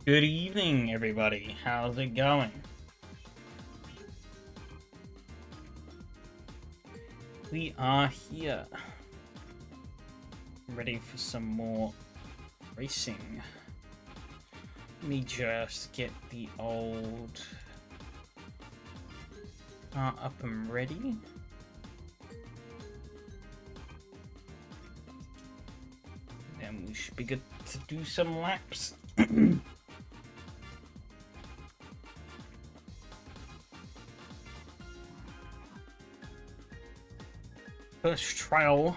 Good evening, everybody. How's it going? We are here, ready for some more racing. Let me just get the old car up and ready. Then we should be good to do some laps. First trial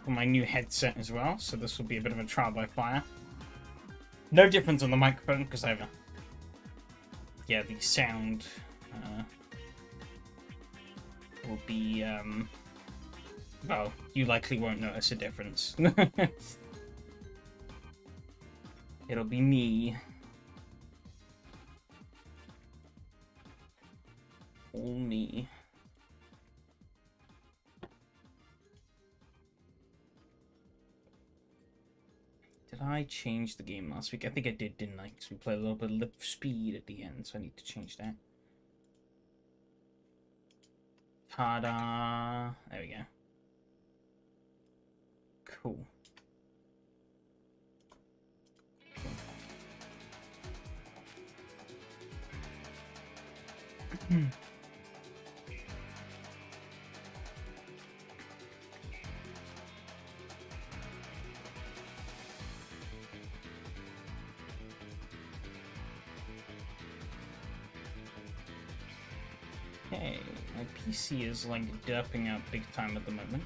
for my new headset as well, so this will be a bit of a trial by fire. No difference on the microphone because I have the sound will be well, you likely won't notice a difference. It'll be me. All me. Did I change the game last week? I think I did, didn't I? Because we played a little bit of lift speed at the end, so I need to change that. Ta-da! There we go. Cool. Okay, my PC is like derping out big time at the moment.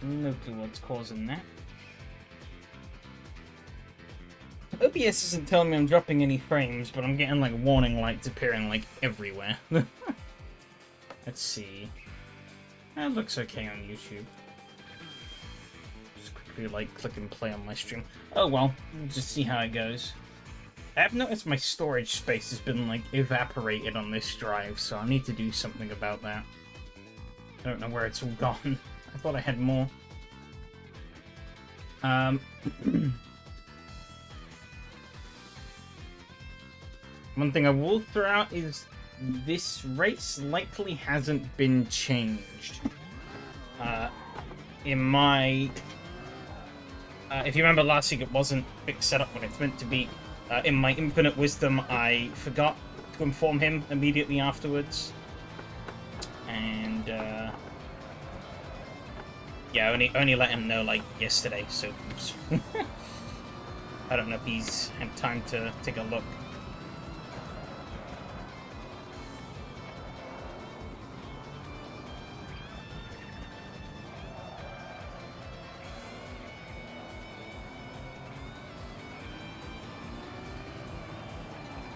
No clue what's causing that. OBS isn't telling me I'm dropping any frames, but I'm getting like warning lights appearing like everywhere. Let's see. That looks okay on YouTube. Just quickly like click and play on my stream. Oh well, we'll just see how it goes. I've noticed my storage space has been like evaporated on this drive, so I need to do something about that. I don't know where it's all gone. I thought I had more. One thing I will throw out is this race likely hasn't been changed. In my... if you remember last week, it wasn't fixed setup when it's meant to be. In my infinite wisdom, I forgot to inform him immediately afterwards. And, yeah, only let him know, like, yesterday, so... I don't know if he's had time to take a look.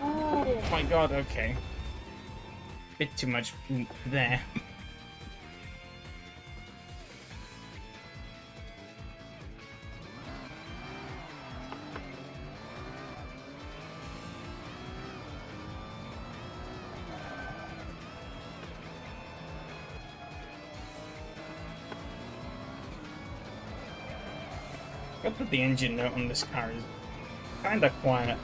Oh my god, okay. Bit too much there. I put the engine note on this car is kinda quiet.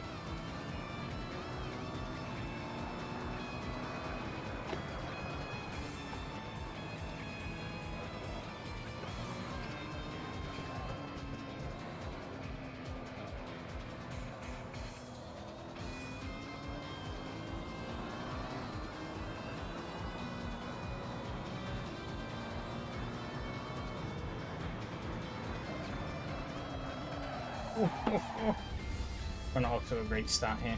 We're not off to a great start here.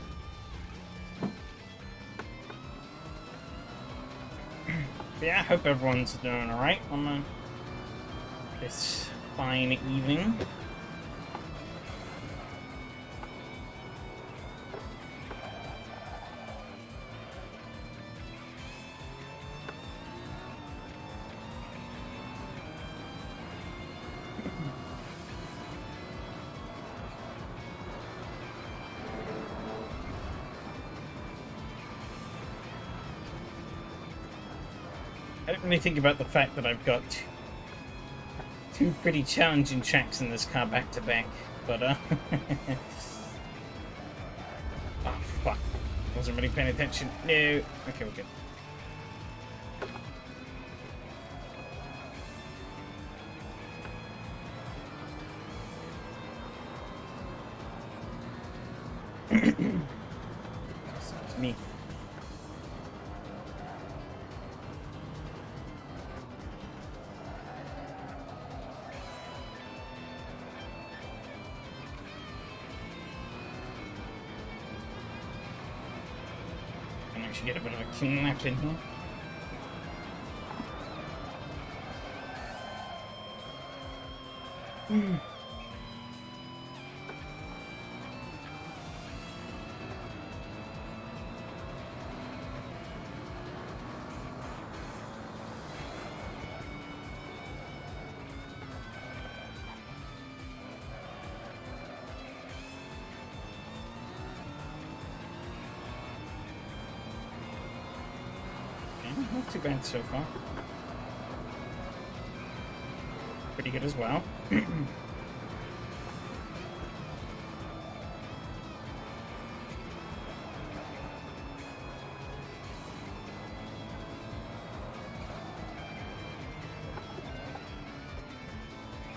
But yeah, I hope everyone's doing alright on this fine evening. I didn't really think about the fact that I've got Two pretty challenging tracks in this car back to back, but oh fuck. Wasn't really paying attention. No. Okay, we're good. That's me. Can actually get a bit of a clean lap in here. Not too bad so far. Pretty good as well.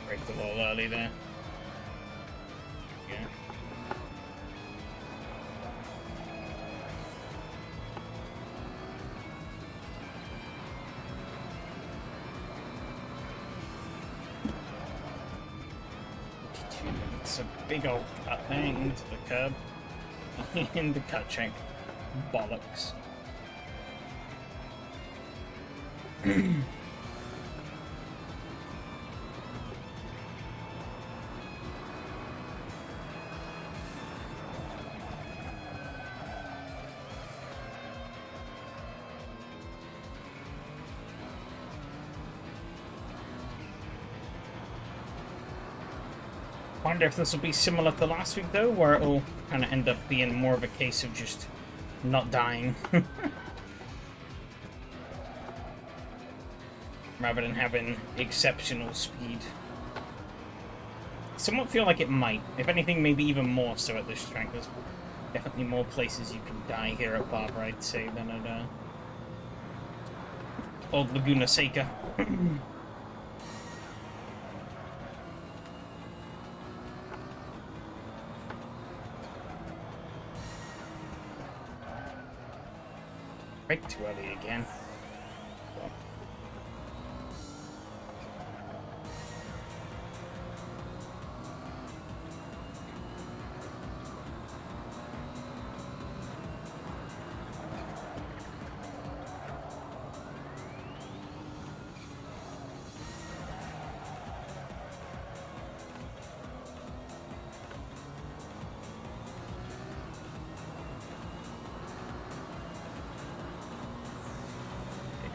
Braked a little early there. Yeah. It's a big old cut there into the curb. In the cut check. Bollocks. Wonder if this will be similar to last week though, where it'll kind of end up being more of a case of just not dying. Rather than having exceptional speed. Somewhat feel like it might. If anything, maybe even more so at this track. There's definitely more places you can die here at Barbara, I'd say, than at Old Laguna Seca. Right too early again.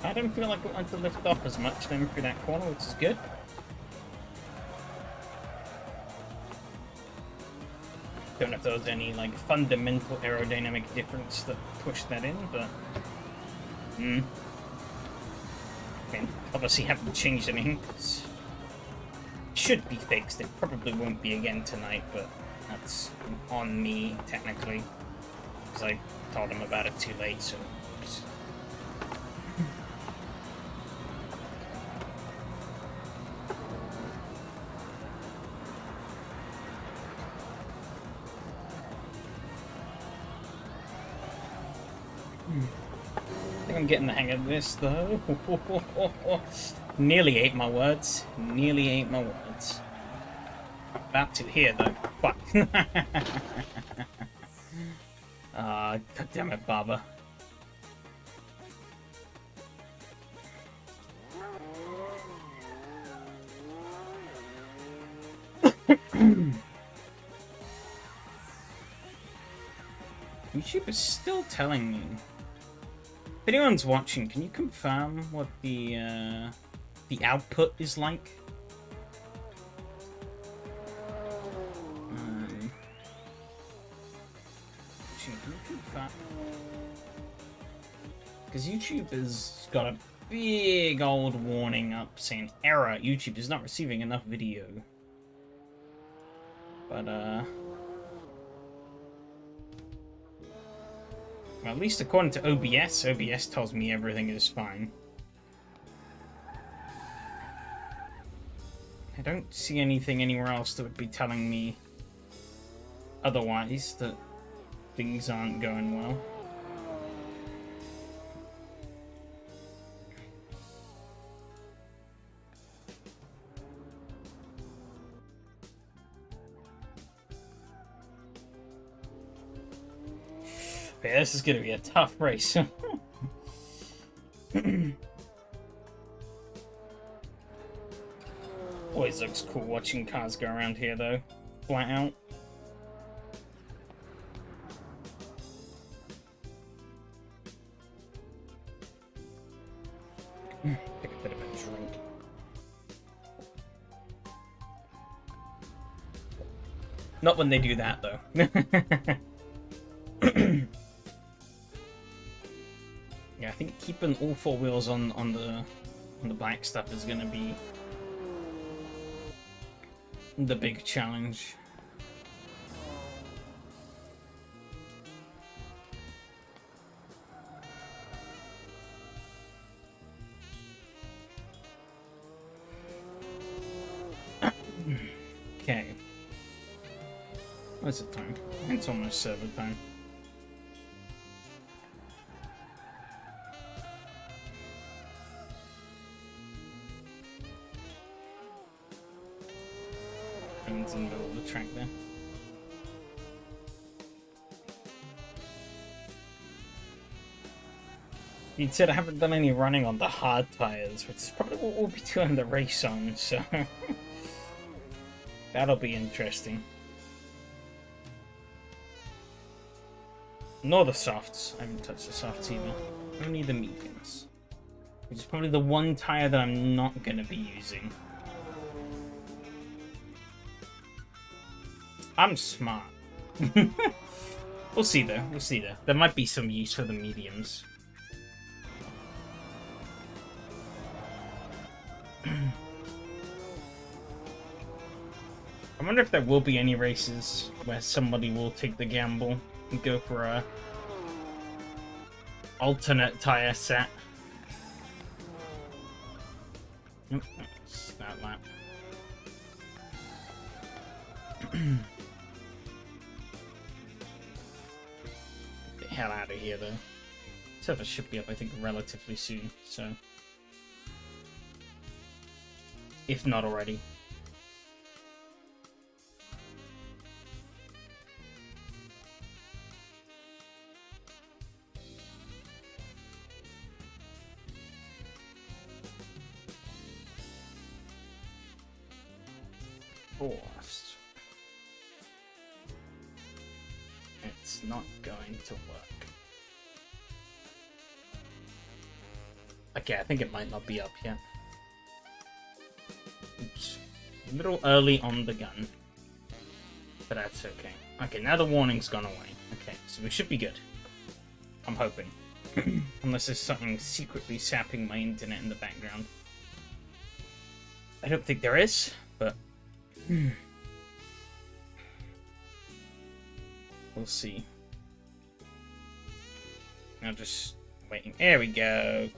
I don't feel like we want to lift off as much then through that corner, which is good. Don't know if there was any like fundamental aerodynamic difference that pushed that in, but I mean, obviously haven't changed anything. It should be fixed. It probably won't be again tonight, but that's on me technically because I told him about it too late. So. I think I'm getting the hang of this though. Nearly ate my words. Nearly ate my words. About to here though. Fuck. God damn it, Baba. YouTube is still telling me. If anyone's watching, can you confirm what the output is like? Can you confirm? Because YouTube has got a big old warning up saying error. YouTube is not receiving enough video. But, well, at least according to OBS, OBS tells me everything is fine. I don't see anything anywhere else that would be telling me otherwise, that things aren't going well. Okay, this is gonna be a tough race. Always looks cool watching cars go around here, though. Flat out. Take a bit of a drink. Not when they do that, though. Yeah, I think keeping all four wheels on the back stuff is gonna be the big challenge. Okay. What's the time? It's almost server time. In the middle of the track there. You said I haven't done any running on the hard tires, which is probably what we'll be doing the race on, so that'll be interesting. Nor the softs. I haven't touched the softs either. Only the mediums. Which is probably the one tire that I'm not going to be using. I'm smart. We'll see though. We'll see though. There might be some use for the mediums. I wonder if there will be any races where somebody will take the gamble and go for a alternate tire set. That lap. Get the hell out of here, though. Server should be up, I think, relatively soon, so... if not already. Forced. It's not going to work. Okay, I think it might not be up yet. Oops. A little early on the gun. But that's okay. Okay, now the warning's gone away. Okay, so we should be good. I'm hoping. Unless there's something secretly sapping my internet in the background. I don't think there is, but... we'll see. Now just waiting. There we go.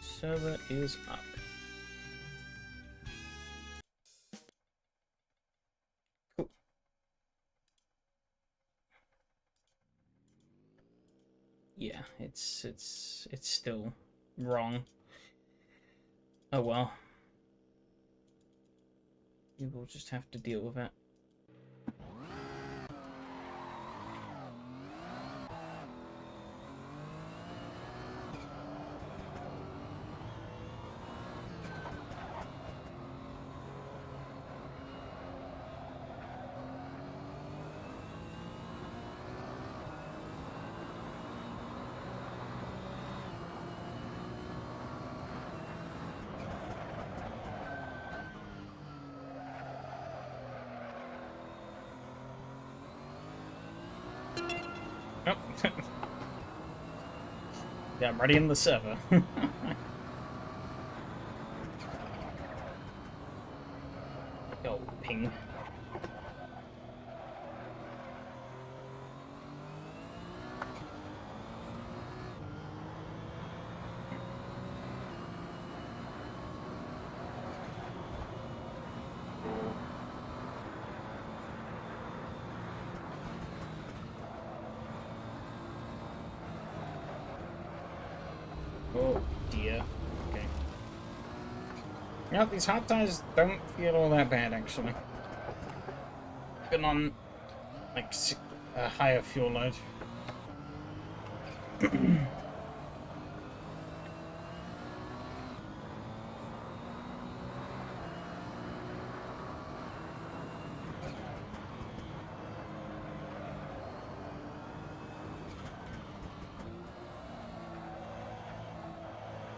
Server is up. Cool. Yeah, it's still wrong. Oh well. We will just have to deal with it. Oh. Yeah, I'm ready in the server. Oh, ping. Oh dear. Okay. Yeah, these hot tires don't feel all that bad, actually. Been on, like, a higher fuel load.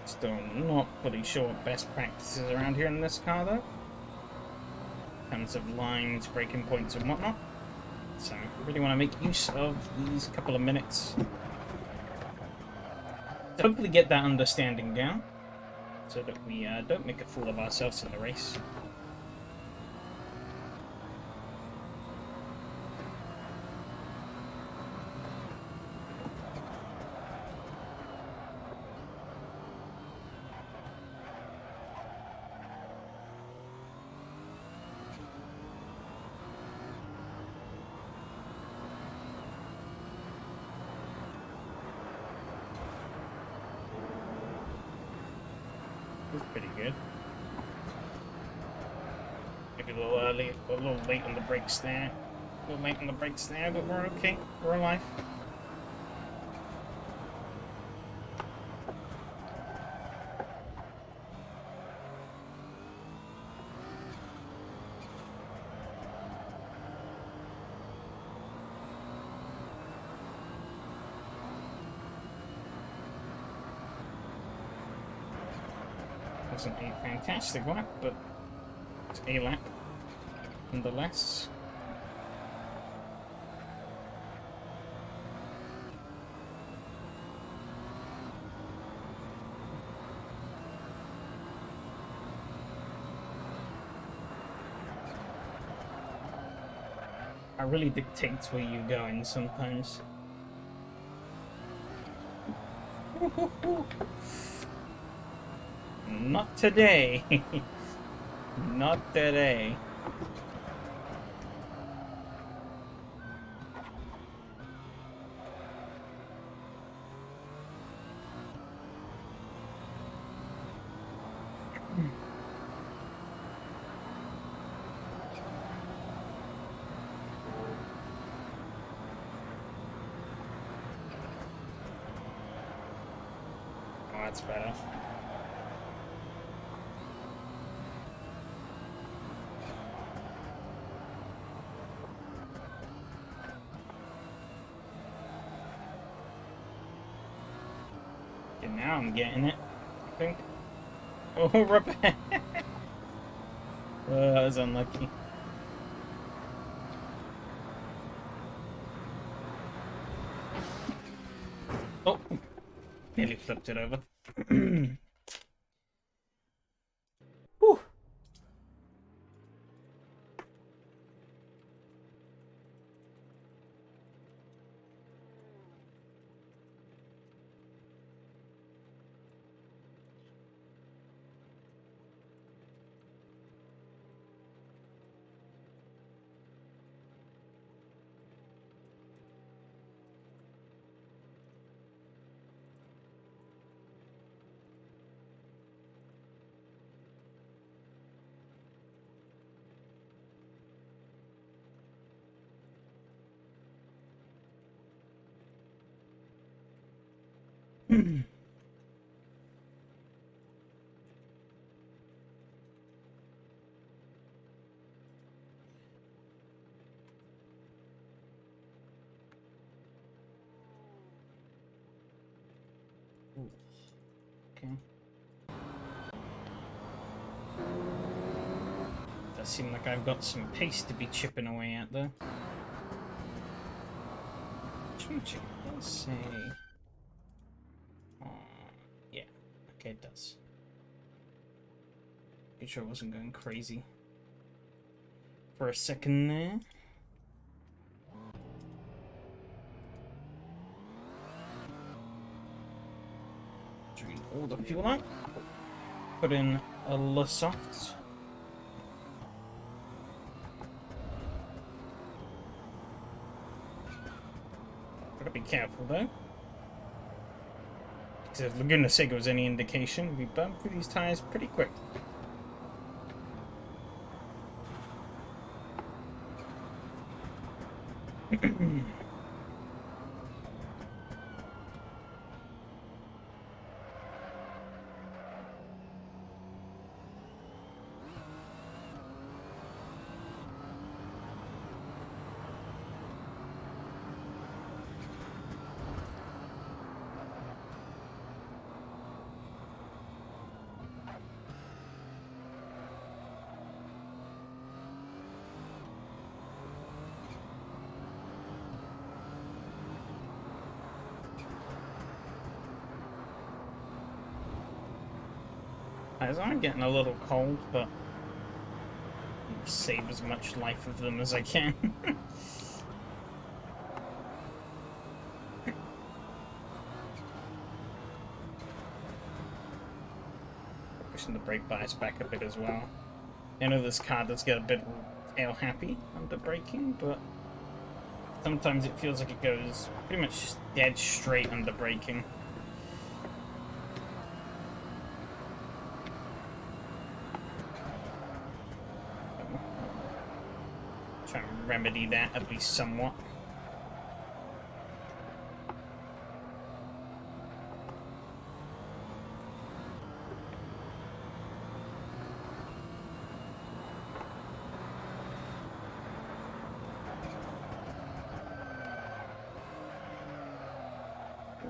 Still not fully sure what best practices around here in this car, though. In terms of lines, braking points, and whatnot. So, I really want to make use of these couple of minutes to hopefully get that understanding down, so that we don't make a fool of ourselves in the race. It's pretty good. Maybe a little early, a little late on the brakes there. A little late on the brakes there, but we're okay. We're alive. Wasn't a fantastic lap, but it's a lap nonetheless. It really dictates where you're going sometimes. Not today. Not today. Oh, that's better. Now I'm getting it, I think. Oh, rubber! That was unlucky. Oh! Nearly flipped it over. Whew. Ooh. Okay. Does seem like I've got some pace to be chipping away at, though. Let's say... Oh. Okay, it does. Make sure I wasn't going crazy for a second there. Drain all the fuel out. Put in a Lassoft. Gotta be careful though. Because if Laguna Seca was any indication, we burn through these tires pretty quick. I'm getting a little cold, but save as much life of them as I can. Pushing the brake bias back a bit as well. I know this car does get a bit tail happy under braking, but sometimes it feels like it goes pretty much just dead straight under braking. Trying to remedy that at least somewhat.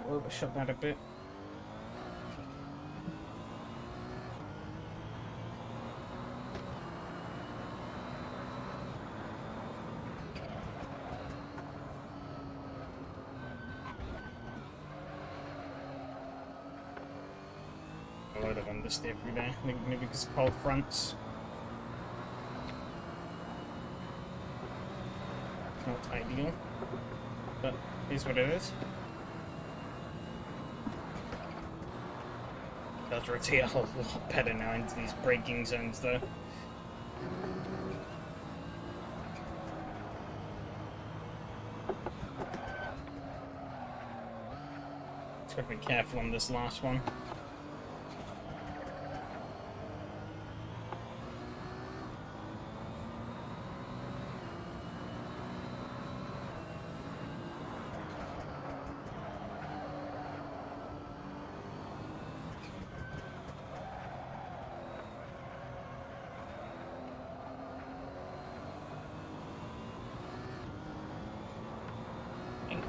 Overshot that a bit. A load of understeer through there. I think maybe because it's cold fronts. Not ideal, but here's what it is. Does rotate a whole lot better now into these braking zones though. Just gotta be careful on this last one.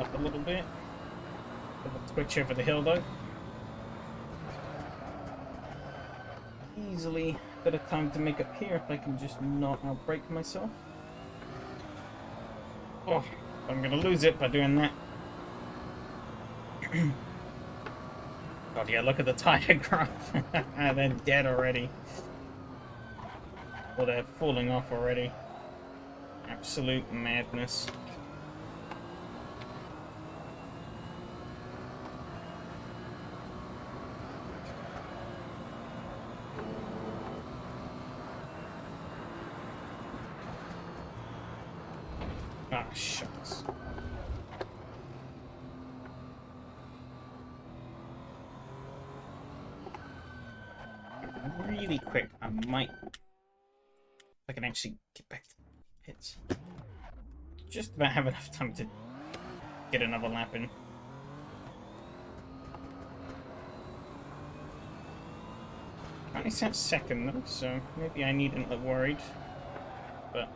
Up a little bit. Switch over the hill though. Easily a bit of time to make up here if I can just not outbrake myself. Oh, I'm gonna lose it by doing that. God, yeah, look at the tire graph. They're dead already. Or they're falling off already. Absolute madness. Ah, shucks. Really quick, I might... If I can actually get back to the pits. Just about have enough time to get another lap in. Only sat second though, so maybe I needn't look worried. But...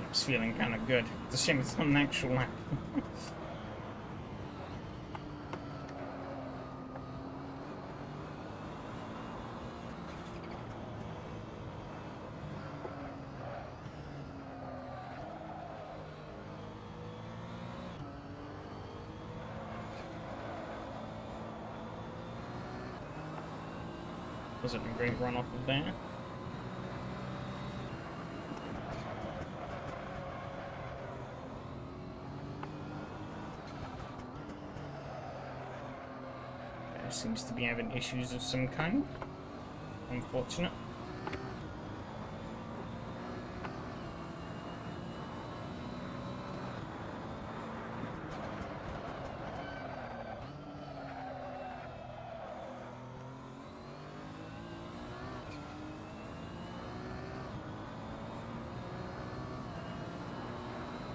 It's feeling kind of good. It's a shame it's not an actual lap. Wasn't a great run off of there. There seems to be having issues of some kind. Unfortunate.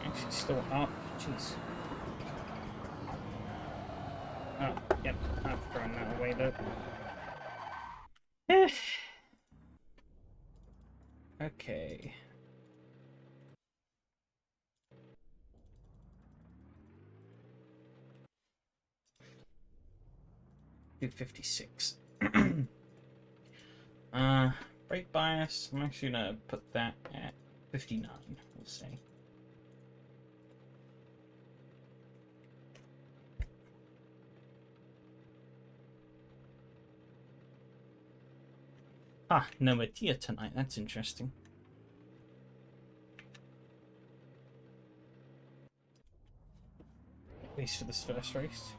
Actually, still up. Jeez. Oh, yep. I've thrown that away though. Okay. $256. Brake bias. I'm actually gonna put that at 59. We'll say. Ah, no Mattia tonight. That's interesting. At least for this first race.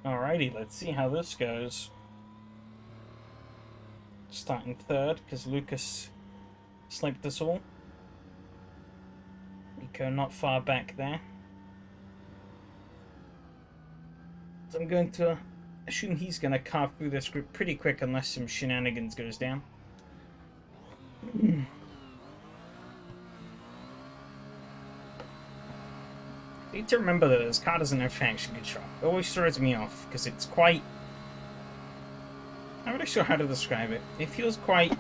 Alrighty, let's see how this goes. Starting third, because Lucas sniped us all. Nico not far back there. So I'm going to assume he's going to carve through this group pretty quick unless some shenanigans goes down. You need to remember that this car doesn't have traction control. It always throws me off because it's quite... I'm not really sure how to describe it. It feels quite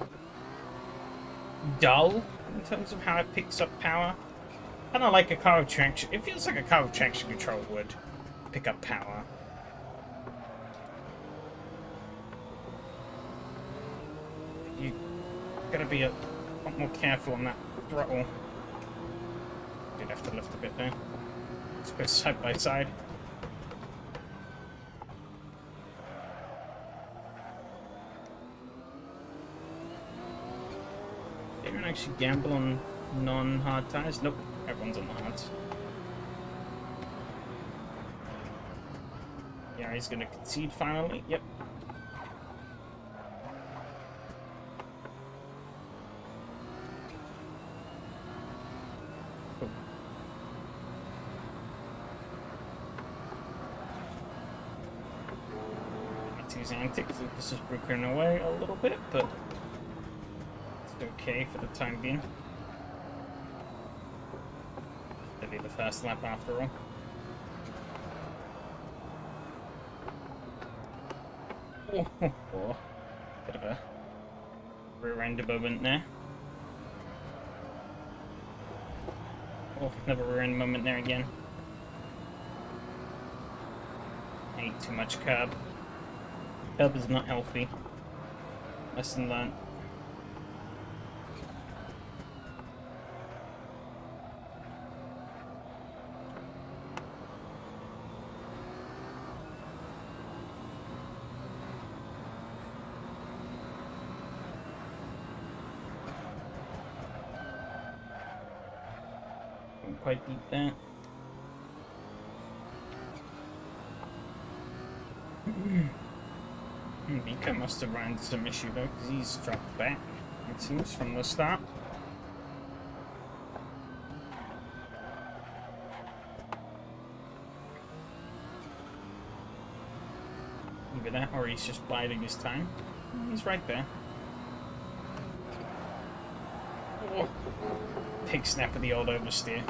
dull in terms of how it picks up power. Kind of like a car with traction. It feels like a car with traction control would pick up power. You gotta be a lot more careful on that throttle. Did have to lift a bit there. Let's go side by side. They don't actually gamble on non-hard tires. Nope, everyone's on the hards. Yeah, he's gonna concede finally. Yep. His antics. This is broken away a little bit, but it's okay for the time being. It'll be the first lap after all. Oh. Bit of a rear-end moment there. Oh, another rear-end moment there again. I ate too much curb. Curb is not healthy. Lesson learned. Didn't quite beat that. Mika must have run into some issue though, because he's dropped back, it seems, from the start. over there, or he's just biding his time. He's right there. Oh. Pig snap of the old oversteer.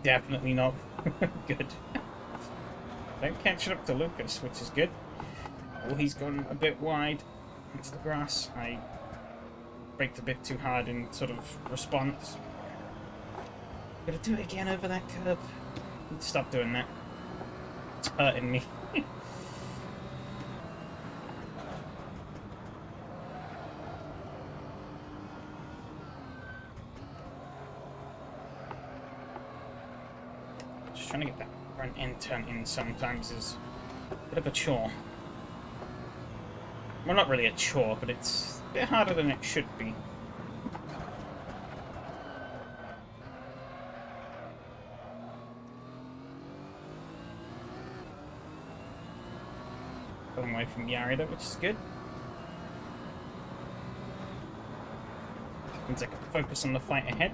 Definitely not good. Don't catch it up to Lucas, which is good. Oh, he's gone a bit wide into the grass. I braked a bit too hard in sort of response. Gotta do it again over that curb. Need to stop doing that. It's hurting me. Just trying to get that front end turn in sometimes is a bit of a chore. Well, not really a chore, but it's a bit harder than it should be. Pulling away from Yarida, which is good. Means I can focus on the fight ahead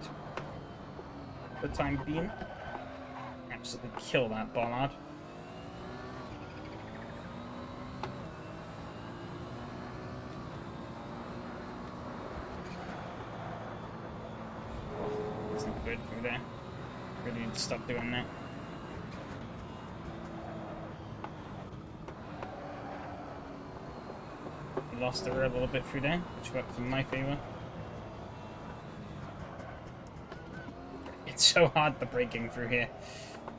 for the time being. Absolutely kill that bollard. It's not good through there. Really need to stop doing that. Lost the rail a little bit through there, which worked in my favour. It's so hard the braking through here.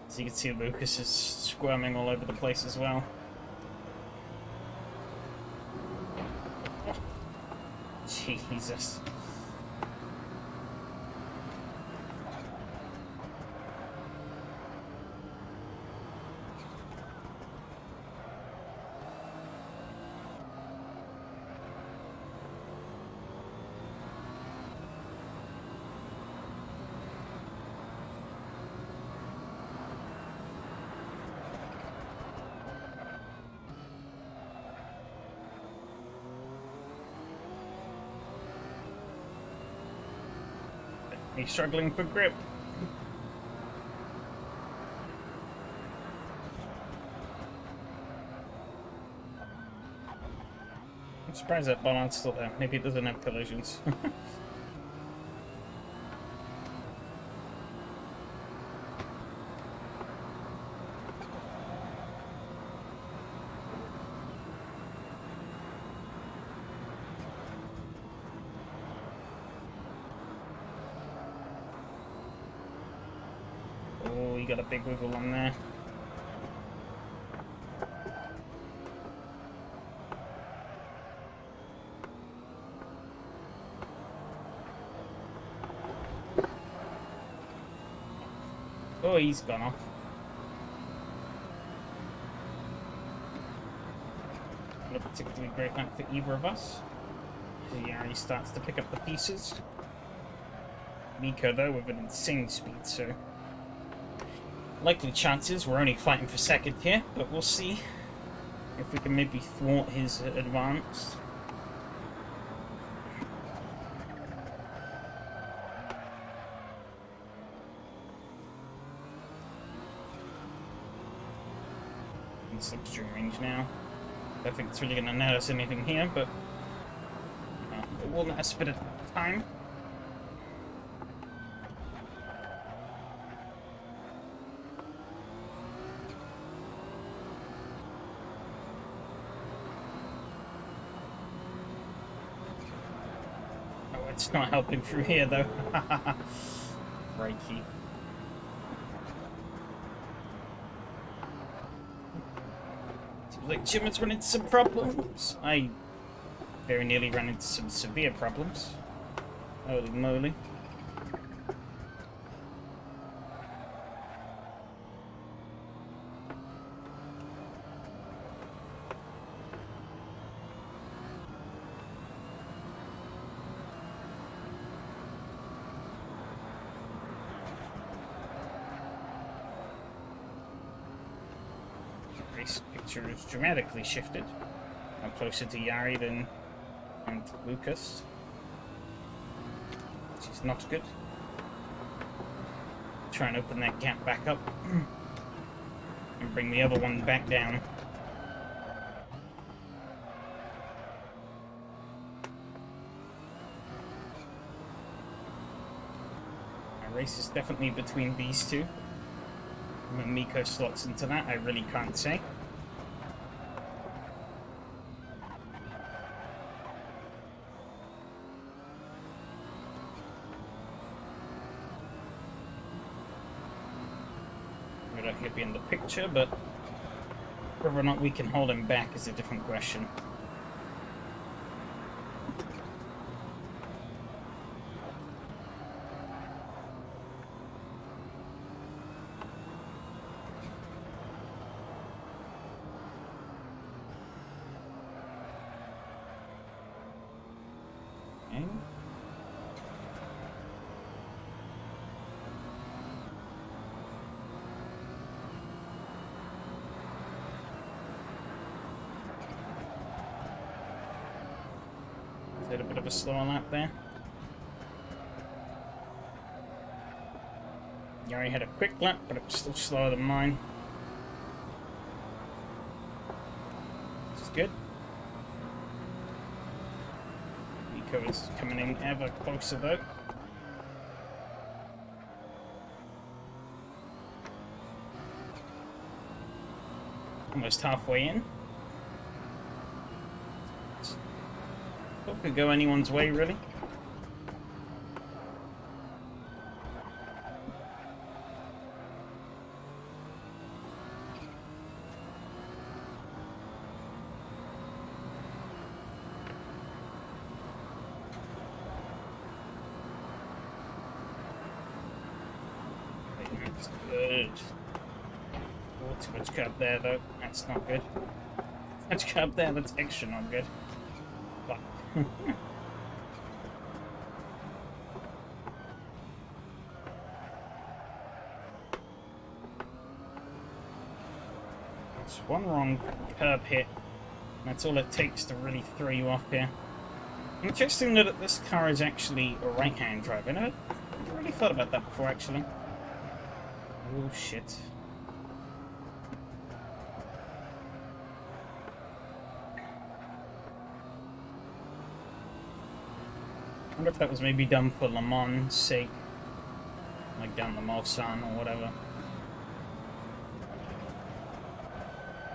So you can see Lucas is squirming all over the place as well. Oh. Jesus. He's struggling for grip. I'm surprised that bollard's still there. Maybe it doesn't have collisions. Oh, you got a big wiggle on there. Oh, he's gone off. Not a particularly great night for either of us. He already starts to pick up the pieces. Miko, though, with an insane speed, so likely chances we're only fighting for second here, but we'll see if we can maybe thwart his advance. In slipstream range now. I don't think it's really going to net us anything here, but it will net us a bit of time. It's not helping through here, though. Crikey. Seems like Jim has run into some problems. I very nearly ran into some severe problems. Holy moly. Race picture has dramatically shifted. I'm closer to Yari than and Lucas, which is not good. try and open that gap back up. And bring the other one back down. My race is definitely between these two. When Miko slots into that, I really can't say. He'll be in the picture, but whether or not we can hold him back is a different question. Okay. Did a bit of a slower lap there. Yari had a quick lap, but it was still slower than mine. Which is good. Miko is coming in ever closer though. Almost halfway in. Could go anyone's way, really. That's good. Oh, too much curb there, though. That's not good. Too much curb there, that's extra not good. But it's one wrong curb hit. That's all it takes to really throw you off here. Interesting that this car is actually a right-hand drive. I never really thought about that before, actually. Oh, shit. I wonder if that was maybe done for Le Mans' sake. Like down the Mulsanne or whatever.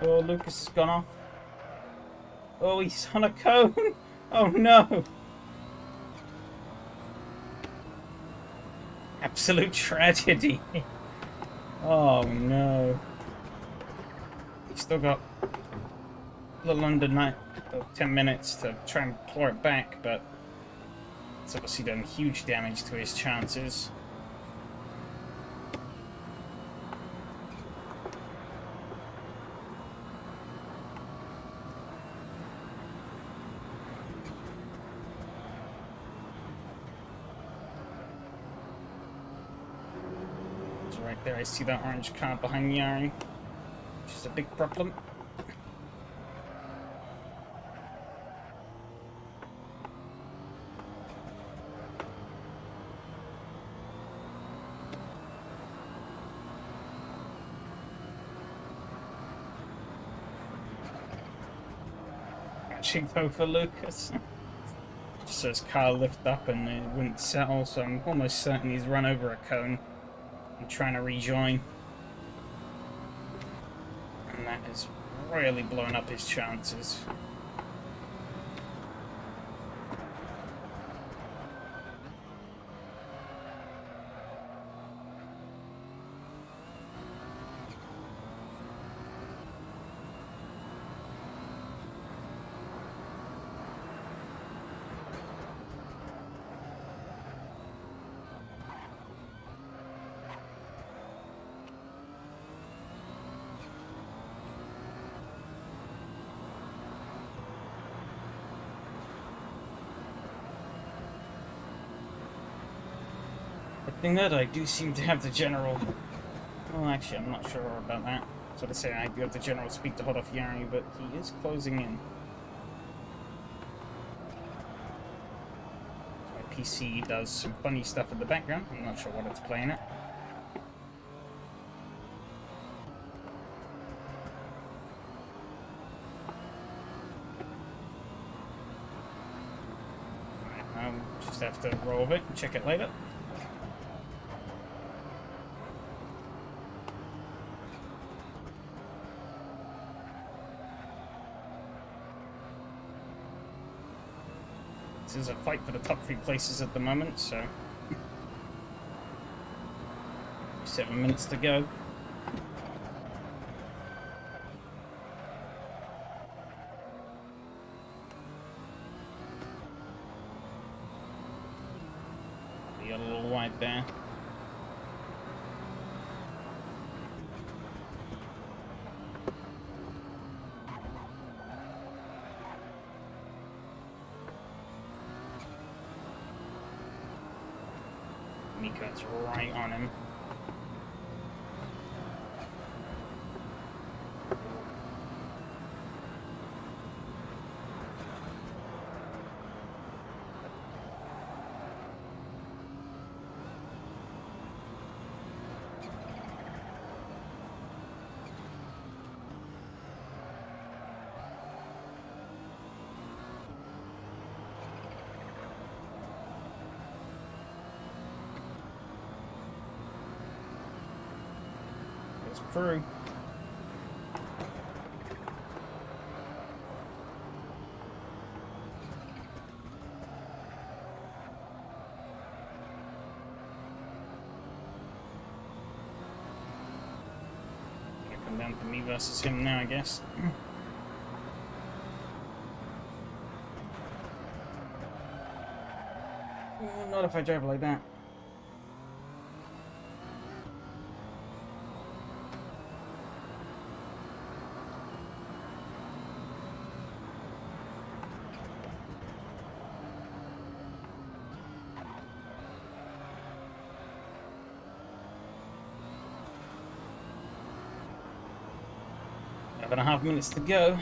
Oh, Lucas has gone off. Oh, he's on a cone! Oh no! Absolute tragedy. Oh no. He's still got a little under 10 minutes to try and claw it back, but it's obviously done huge damage to his chances. It's right there, I see that orange car behind Yari, which is a big problem. Though for Lucas. Just so his car lift up and it wouldn't settle, so I'm almost certain he's run over a cone and trying to rejoin. And that has really blown up his chances. Thing that I do seem to have the general. Well, actually, I'm not sure about that. So to say, I do have the general speed to hold off Yari, but he is closing in. My PC does some funny stuff in the background. I'm not sure what it's playing at. have to roll over it and check it later. This is a fight for the top 3 places at the moment, so 7 minutes to go. You got a little wide there. Miko's right on him. Through. Gonna come down to me versus him now, I guess. Not if I drive like that. About 1.5 minutes to go.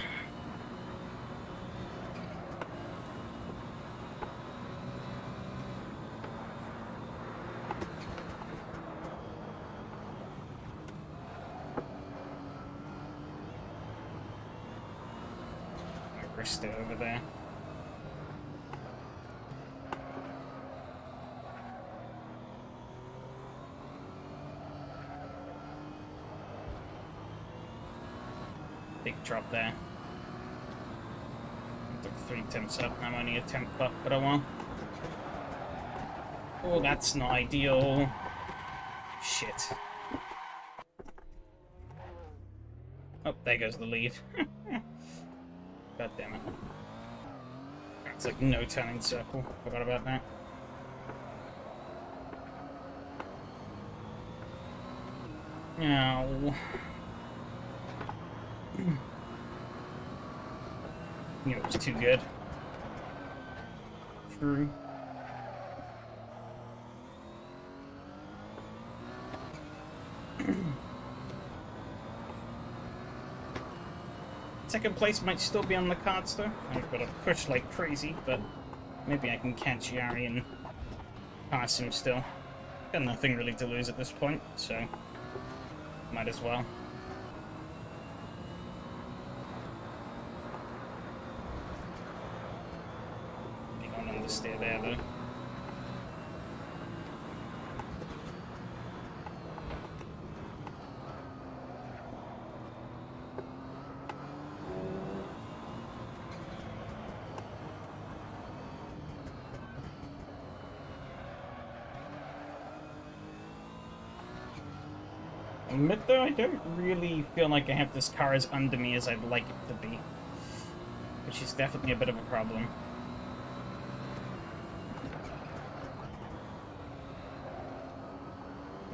Rest it over there. Big drop there. Took 3 attempts up. I'm only a temp up, but I won. Oh, that's not ideal. Shit. Oh, there goes the lead. God damn it. It's like no turning circle. Forgot about that. Ow. You know, it was too good. Through. Second place might still be on the cards though. I've got to push like crazy, but maybe I can catch Yari and pass him still. Got nothing really to lose at this point, so might as well. Stay there though. Admit though, I don't really feel like I have this car as under me as I'd like it to be, which is definitely a bit of a problem.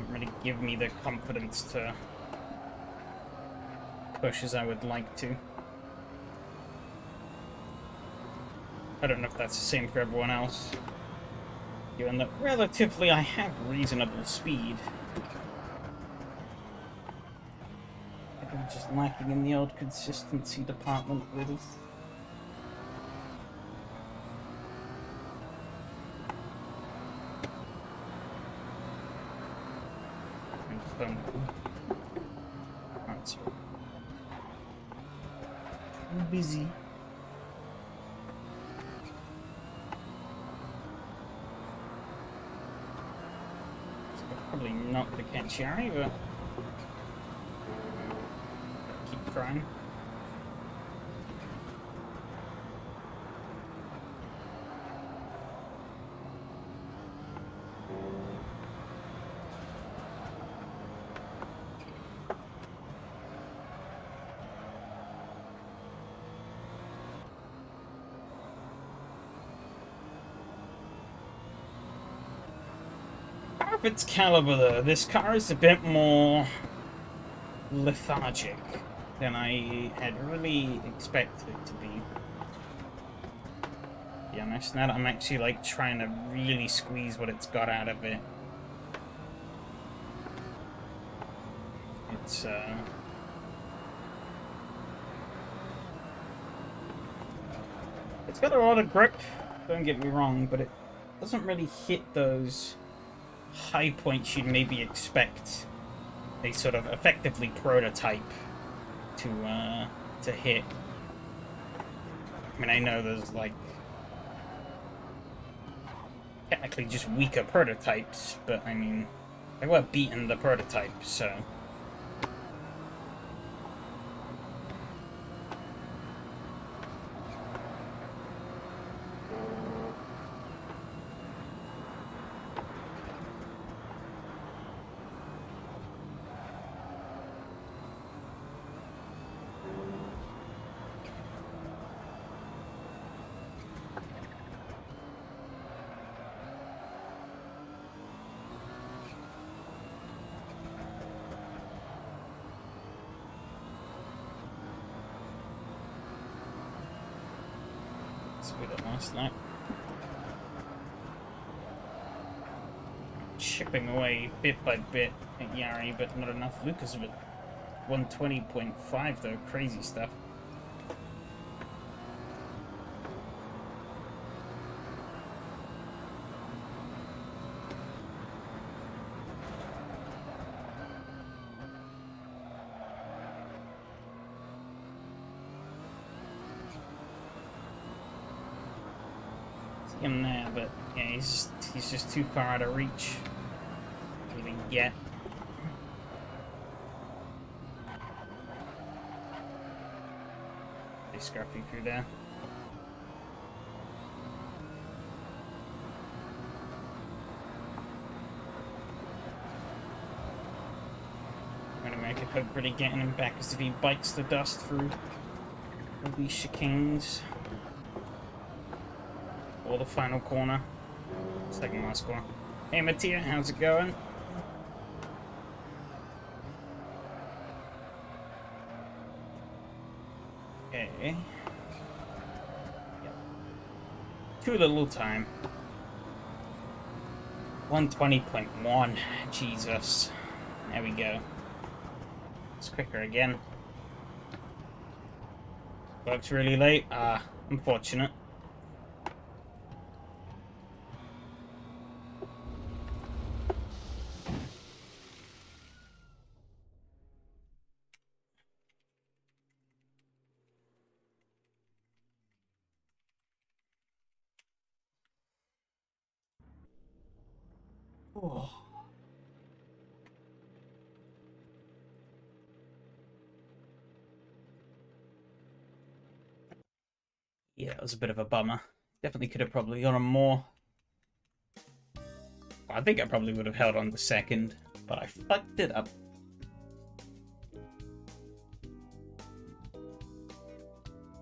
Really give me the confidence to push as I would like to. I don't know if that's the same for everyone else, given that relatively I have reasonable speed. I'm just lacking in the old consistency department, really. That's too busy. Probably not the catch Yari, but keep trying. Of its caliber, though, this car is a bit more lethargic than I had really expected it to be. To be honest, now that I'm actually like trying to really squeeze what it's got out of it, it's got a lot of grip. Don't get me wrong, but it doesn't really hit those high points you'd maybe expect a sort of effectively prototype to hit. I mean, I know there's like technically just weaker prototypes, but I mean, they were beating the prototypes, so. Last night. Chipping away bit by bit at Yari, but not enough. Lucas of it. 120.5 though, crazy stuff. Him there, but yeah, he's just too far out of reach to even get. They scruffy through there. I'm gonna make a hope really getting him back as if he bites the dust through all these chicanes. Or the final corner. Second last corner. Hey Mattia, how's it going? Okay. Yep. Too little time. 120.1. Jesus. There we go. It's quicker again. Works really late. Unfortunate. Oh. Yeah, it was a bit of a bummer. Definitely could have probably gone on more. I think I probably would have held on to second, but I fucked it up.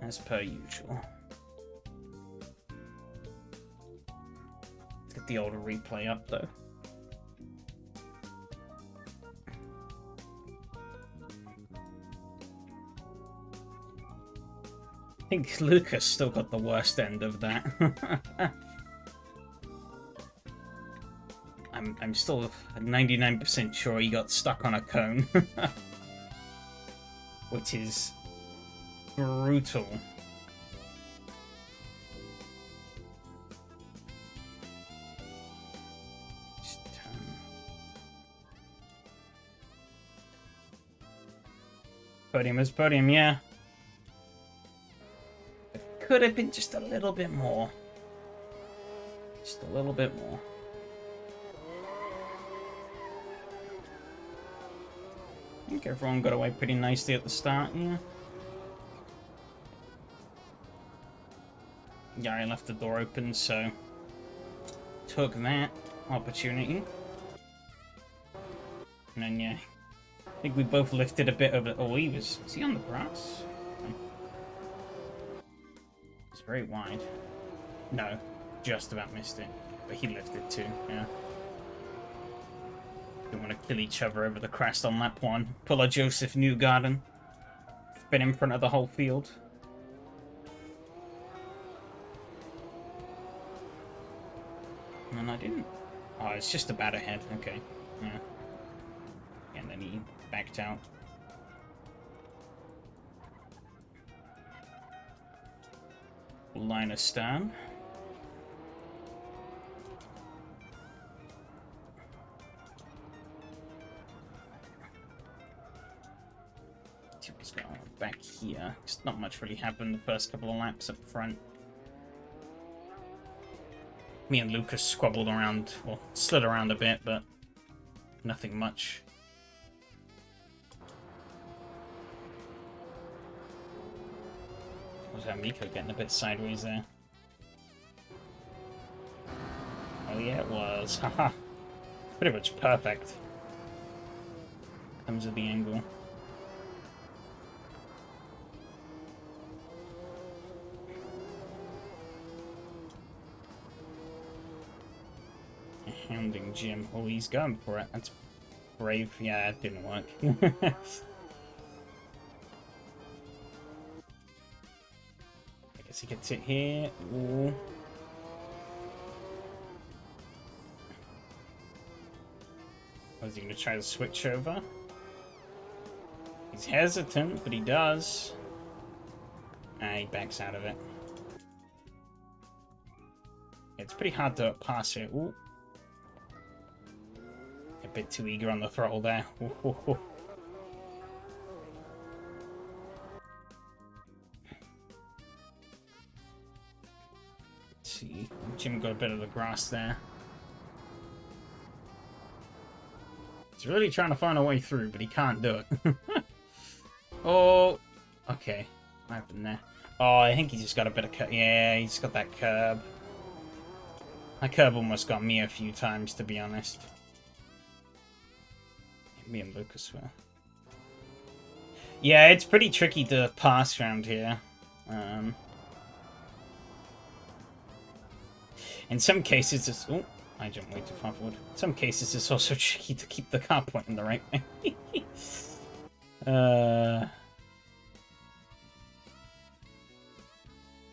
As per usual. Let's get the older replay up though. I think Lucas still got the worst end of that. I'm still 99% sure he got stuck on a cone. Which is brutal. Just turn. Podium is podium, yeah. Could have been just a little bit more. Just a little bit more. think everyone got away pretty nicely at the start, yeah. Yeah, I left the door open, so took that opportunity. And then, yeah, I think we both lifted a bit of it. Oh, was he on the grass? It's very wide. No, just about missed it. But he lifted too, yeah. Don't want to kill each other over the crest on lap 1. Pull a Joseph Newgarden. Spin in front of the whole field. And I didn't. Oh, it's just about ahead. Okay. Yeah. And then he backed out. Line of stern. Let's go back here. Because not much really happened the first couple of laps up front. Me and Lucas squabbled around, well, slid around a bit, but nothing much. Was that Miko getting a bit sideways there? Oh yeah, it was. Haha. Pretty much perfect. Comes with the angle. Hounding Jim. Oh, he's going for it. That's brave. Yeah, it didn't work. I guess he gets it here. Ooh. Was he going to try to switch over? He's hesitant, but he does. He backs out of it. It's pretty hard to pass it. Ooh. A bit too eager on the throttle there. Ooh. Let's see. Jim got a bit of the grass there. He's really trying to find a way through, but he can't do it. Oh, okay. What happened there? Oh, I think he just got a bit of curb. Yeah, he's got that curb. That curb almost got me a few times, to be honest. Me and Lucas were. Yeah, it's pretty tricky to pass around here. In some cases, it's... Oh, I jumped way too far forward. In some cases, it's also tricky to keep the car pointing the right way.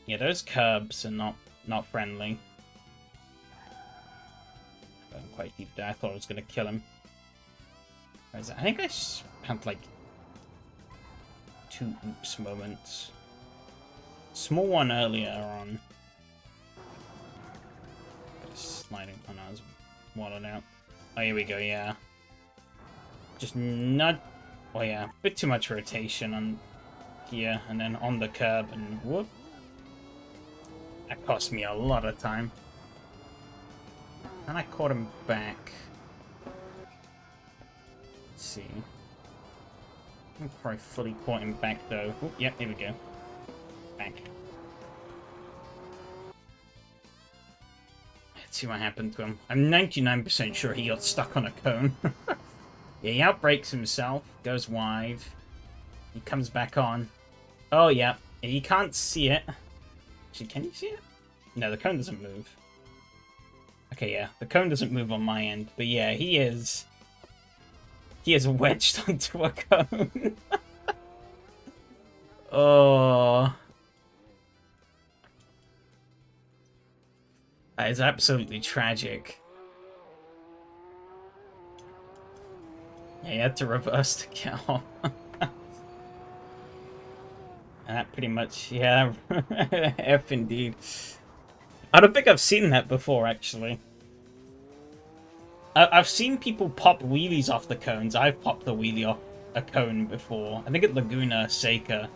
Yeah, those curbs are not friendly. Going quite deep there. I thought I was going to kill him. I think I spent like 2 oops moments. Small one earlier on. Sliding. Oh no, I was wallowed out. Oh, here we go, yeah. Just not. Oh yeah, a bit too much rotation on here, and then on the curb, and whoop. That cost me a lot of time. And I caught him back. Let's see. I'm probably fully caught him back though. Oh, yeah, here we go. Back. Let's see what happened to him. I'm 99% sure he got stuck on a cone. Yeah, he outbrakes himself, goes wide. He comes back on. Oh, yeah. You can't see it. Actually, can you see it? No, the cone doesn't move. Okay, yeah. The cone doesn't move on my end. But yeah, he is wedged onto a cone. Oh. That is absolutely tragic. Yeah, you had to reverse to get off. And that pretty much, yeah, F indeed. I don't think I've seen that before, actually. I've seen people pop wheelies off the cones. I've popped a wheelie off a cone before. I think at Laguna Seca,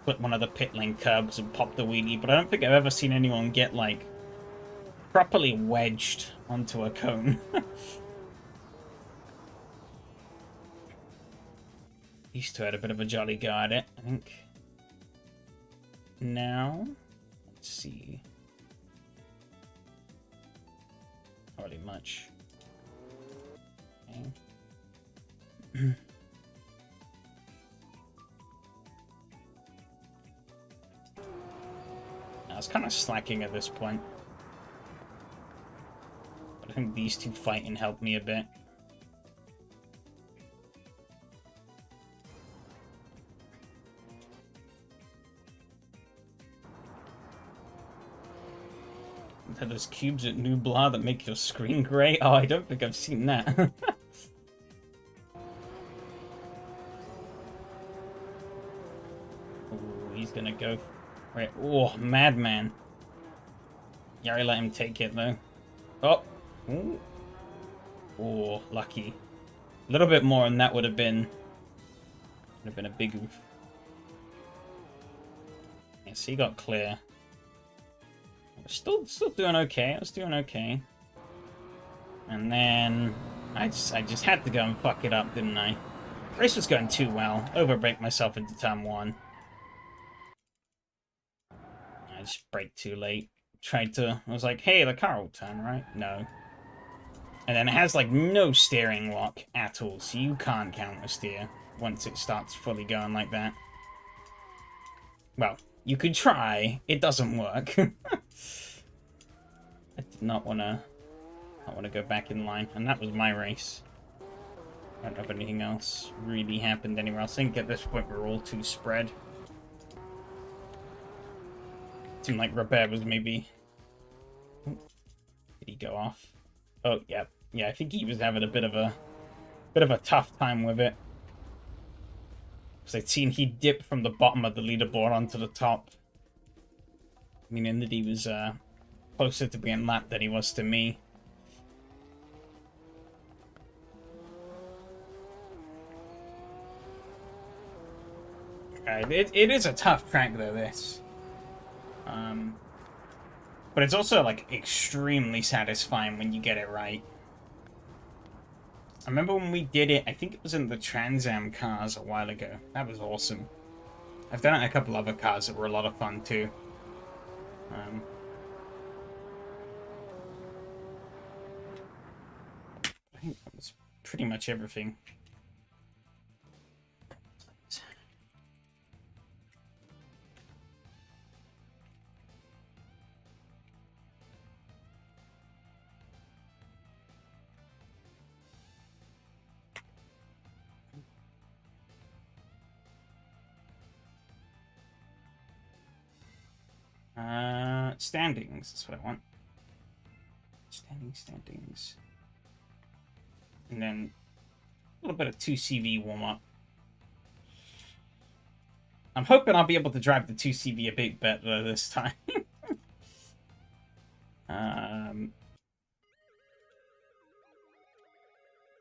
put one of the pit lane curbs and popped the wheelie, but I don't think I've ever seen anyone get, like, properly wedged onto a cone. These two had a bit of a jolly go at it, I think. Now, let's see. Not really much. Okay. I was kind of slacking at this point. But I think these two fighting helped me a bit. Those cubes at Nublar that make your screen grey? Oh, I don't think I've seen that. Ooh, he's gonna go... Right. Oh, madman. Yari let him take it, though. Oh! Ooh. Oh, lucky. A little bit more and that would have been... a big oof. Yes, he got clear. Still doing okay. I was doing okay. And then I just had to go and fuck it up, didn't I? Race was going too well. Overbrake myself into turn 1. I just braked too late. I was like, hey, the car will turn, right? No. And then it has like no steering lock at all, so you can't counter steer once it starts fully going like that. Well, you could try. It doesn't work. I did not want to go back in line, and that was my race. I don't know if anything else really happened anywhere else. I think at this point we're all too spread. It seemed like Robert was maybe... Did he go off? Oh, yeah. Yeah, I think he was having a bit of a tough time with it. Because I'd seen he dipped from the bottom of the leaderboard onto the top. Meaning that he was closer to being lapped than he was to me. It is a tough track, though, this. But it's also, like, extremely satisfying when you get it right. I remember when we did it, I think it was in the Trans Am cars a while ago. That was awesome. I've done it in a couple other cars that were a lot of fun, too. I think that was pretty much everything. Standings. That's what I want. Standings. And then a little bit of 2CV warm-up. I'm hoping I'll be able to drive the 2CV a bit better this time.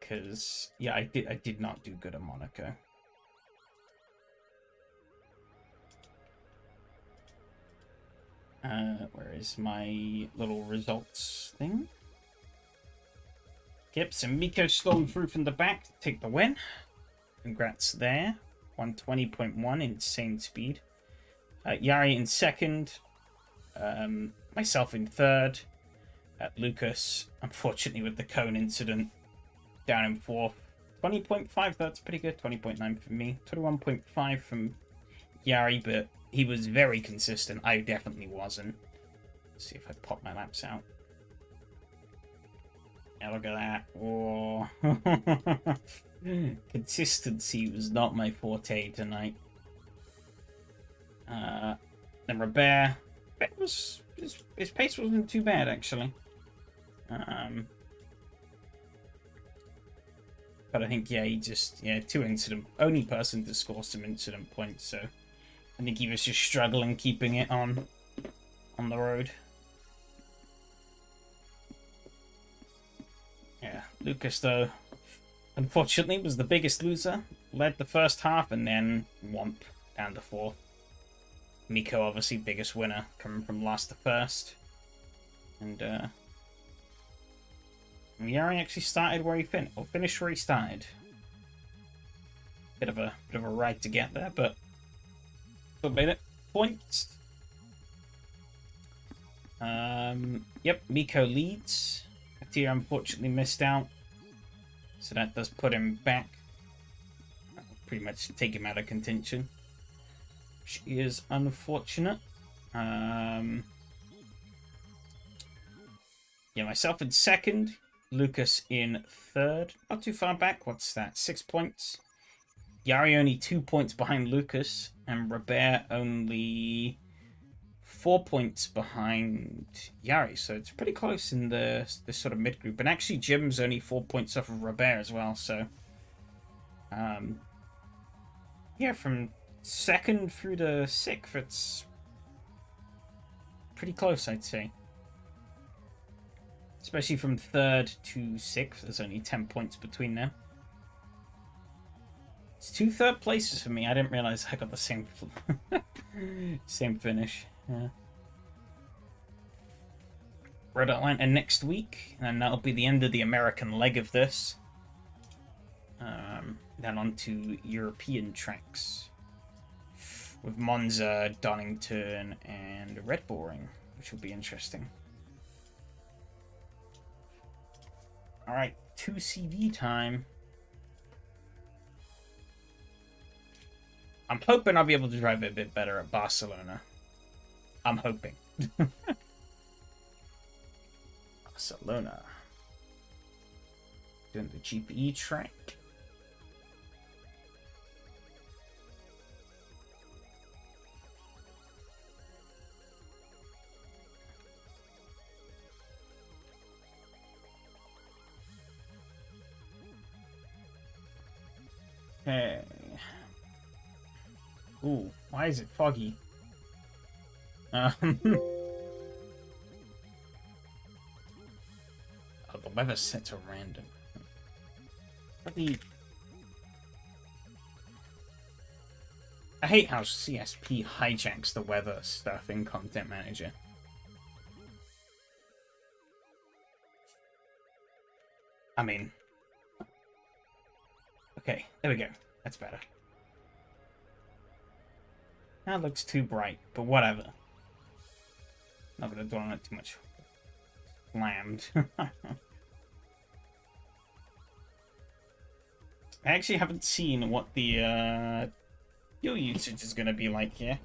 Because, yeah, I did not do good at Monaco. Where is my little results thing? Yep, so Miko stole through from the back to take the win. Congrats there. 120.1, insane speed. Yari in second. Myself in third. Lucas, unfortunately with the cone incident, down in fourth. 20.5, that's pretty good. 20.9 for me. 21.5 from Yari, but he was very consistent. I definitely wasn't. Let's see if I pop my laps out. Yeah, look at that. Oh. Consistency was not my forte tonight. Then Robert. His pace wasn't too bad, actually. But I think, yeah, he just... Yeah, only person to score some incident points, so... I think he was just struggling keeping it on the road. Yeah, Lucas, though, unfortunately, was the biggest loser. Led the first half and then womp down to fourth. Miko, obviously, biggest winner, coming from last to first. And, Yari actually started where he finished where he started. Bit of a ride to get there, but still made it. Points. Yep, Miko leads. Atir unfortunately missed out, so that does put him back. Pretty much take him out of contention, which is unfortunate. Yeah, myself in second, Lucas in third. Not too far back. What's that? 6 points. Yari only 2 points behind Lucas, and Robert only 4 points behind Yari. So it's pretty close in this sort of mid group. And actually, Jim's only 4 points off of Robert as well. So, yeah, from second through to sixth, it's pretty close, I'd say. Especially from third to sixth, there's only 10 points between them. It's 2 third places for me. I didn't realize I got the same same finish. Yeah. Red Atlanta next week, and that'll be the end of the American leg of this. Then on to European tracks with Monza, Donington, and Red Bull Ring, which will be interesting. Alright, 2 CV time. I'm hoping I'll be able to drive it a bit better at Barcelona. I'm hoping. Barcelona. Doing the GPE track. Okay. Ooh, why is it foggy? Oh, the weather set to random. I hate how CSP hijacks the weather stuff in Content Manager. I mean... Okay, there we go. That's better. That looks too bright, but whatever. Not gonna dwell on it too much. Slammed. I actually haven't seen what the fuel usage is gonna be like here.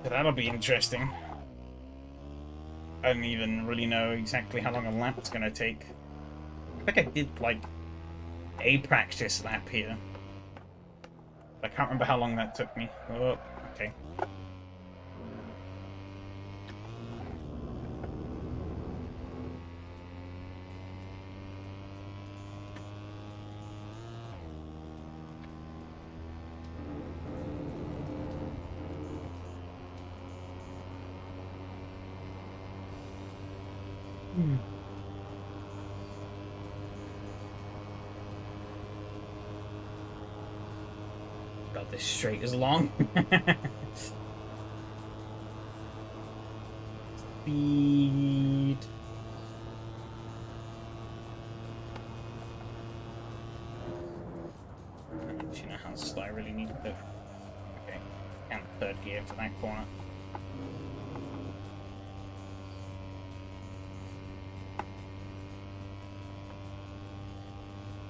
But that'll be interesting. I don't even really know exactly how long a lap's gonna take. I think I did like a practice lap here. I can't remember how long that took me. Oh, okay. God, this straight is long. Speed. Do you know how slow I really need to do? Okay, and third gear for that corner.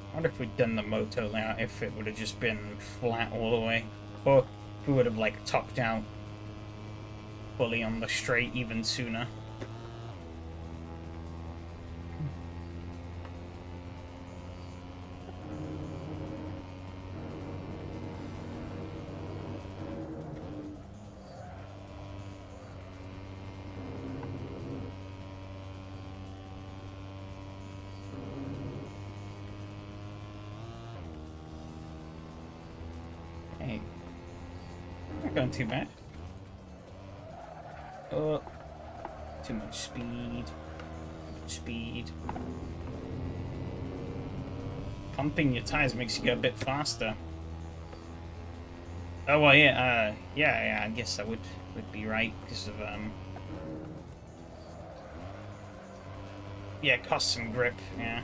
I wonder if we'd done the moto layout, if it would have just been flat all the way. Or if we would have, like, topped out fully on the straight even sooner. Hey, not going too bad. Oh, too much speed. Speed. Pumping your tires makes you go a bit faster. Oh well, yeah. Yeah. I guess that would be right because of yeah, cost some grip. Yeah,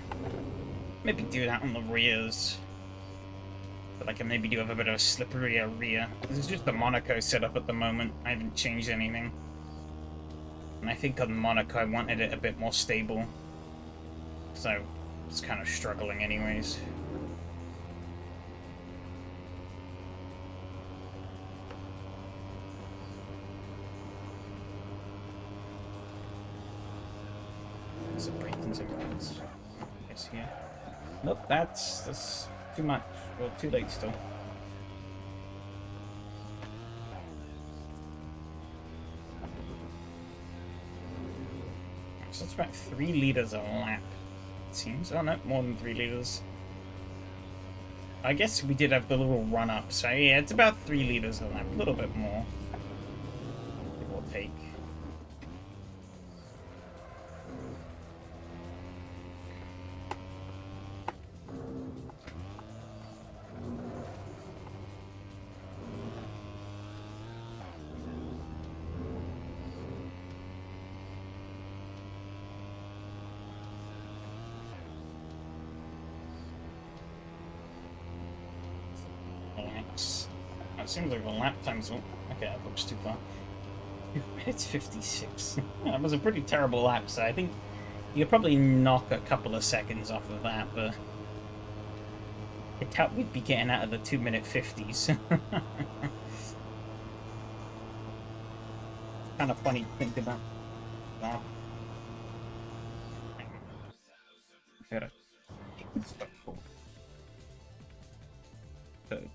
maybe do that on the rears. But I can maybe do have a bit of a slipperier rear. This is just the Monaco setup at the moment. I haven't changed anything. And I think on Monaco I wanted it a bit more stable. So I was kind of struggling anyways. So Brayton's influence. Yes, here. Nope, that's too much. Well, too late still. So it's about 3 liters a lap, it seems. Oh no, more than 3 liters. I guess we did have the little run up, so yeah, it's about 3 liters a lap, a little bit more. Give or take. It seems like the lap time's... Okay, that looks too far. 2 minutes 56. That was a pretty terrible lap, so I think you could probably knock a couple of seconds off of that, but I doubt we'd be getting out of the 2-minute 50s. Kind of funny to think about. Wow. Gotta take this stuff forward. Code.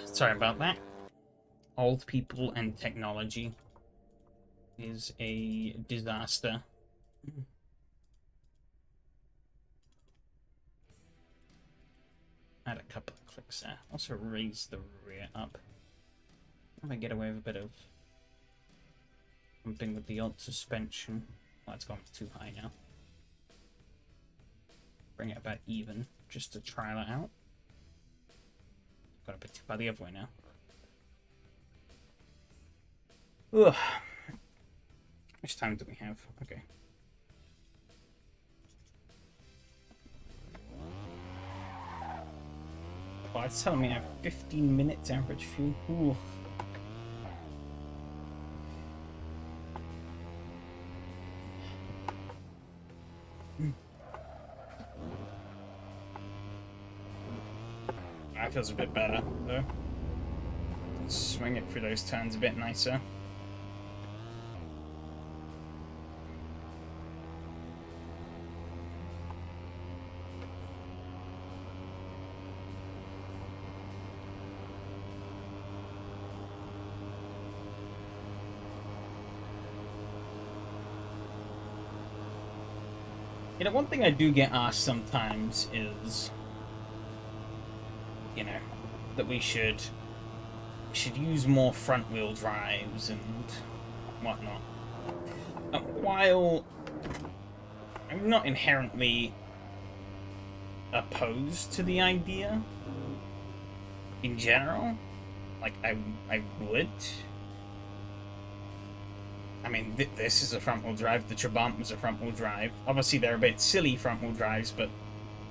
Sorry about that. Old people and technology is a disaster. Add a couple of clicks there. Also raise the rear up. If I get away with a bit of something with the odd suspension. Well, it's gone too high now. Bring it about even, just to try that out. Got a bit too far the other way now. Ugh. How much time do we have? Okay. Oh, it's telling me I have 15 minutes average fuel. Ooh. That feels a bit better, though. Swing it through those turns a bit nicer. You know, one thing I do get asked sometimes is, you know, that we should use more front-wheel drives and whatnot. While I'm not inherently opposed to the idea in general, like I would, I mean, this is a front-wheel drive. The Trabant was a front-wheel drive. Obviously, they're a bit silly front-wheel drives, but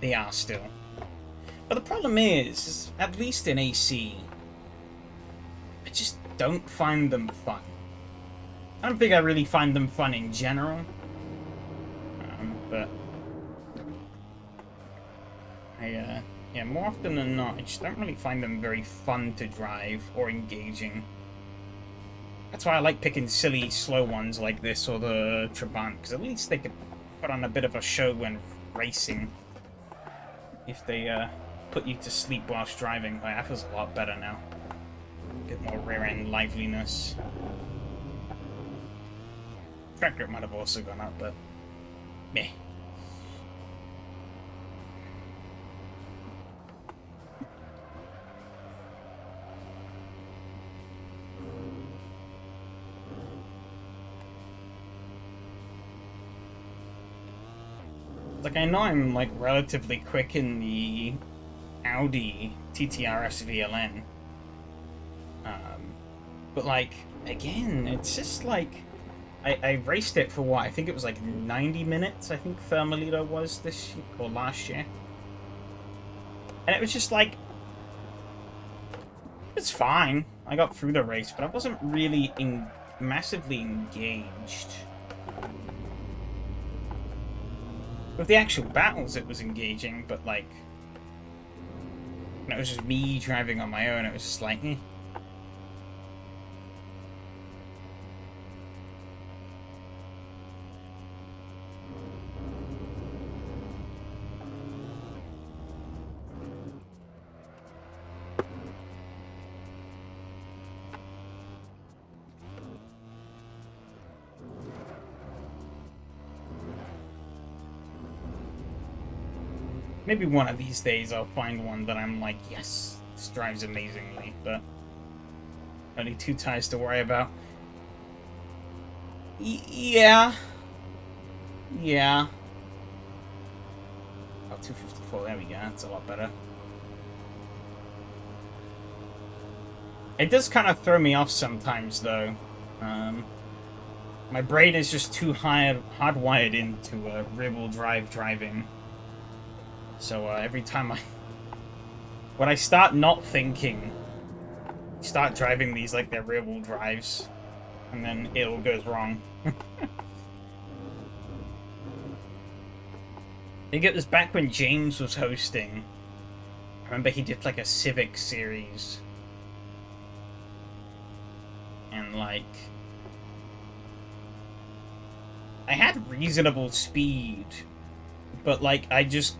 they are still. But the problem is, at least in AC, I just don't find them fun. I don't think I really find them fun in general. But yeah, more often than not, I just don't really find them very fun to drive or engaging. That's why I like picking silly, slow ones like this or the Trabant, because at least they could put on a bit of a show when racing. If they put you to sleep whilst driving, like, that feels a lot better now. A bit more rear-end liveliness. Track grip might have also gone up, but meh. Like, I know I'm, like, relatively quick in the Audi TTRS VLN. But, like, again, it's just, like... I raced it for what? I think it was, like, 90 minutes, I think Thermalito was this year, or last year. And it was just, like... It's fine. I got through the race, but I wasn't really massively engaged. With the actual battles, it was engaging, but, like... When it was just me driving on my own, it was just like, eh. Maybe one of these days I'll find one that I'm like, yes, this drives amazingly, but only 2 tires to worry about. Yeah. Yeah. Oh, 254, there we go, that's a lot better. It does kind of throw me off sometimes, though. My brain is just too hardwired into rear-wheel drive driving. So every time when I start not thinking, start driving these like they're rear-wheel drives, and then it all goes wrong. I think it was back when James was hosting. I remember he did like a Civic series. And like... I had reasonable speed, but like I just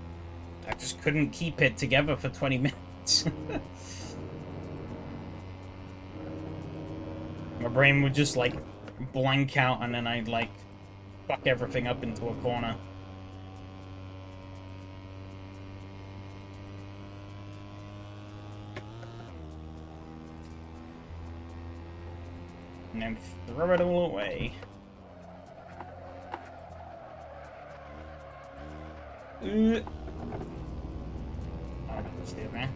couldn't keep it together for 20 minutes. My brain would just, like, blank out, and then I'd, like, fuck everything up into a corner. And then throw it all away. Man.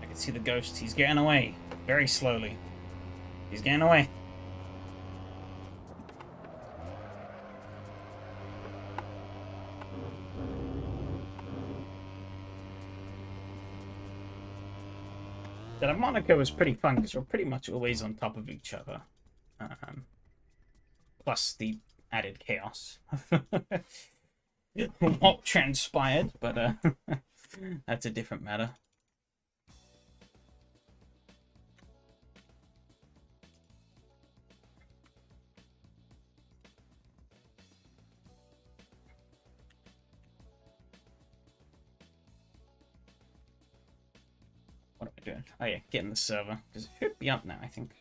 I can see the ghost. He's getting away. Very slowly. He's getting away. That Monaco was pretty fun because we're pretty much always on top of each other. Plus the added chaos. What transpired, but that's a different matter. What am I doing? Oh yeah, getting the server, because it should be up now, I think.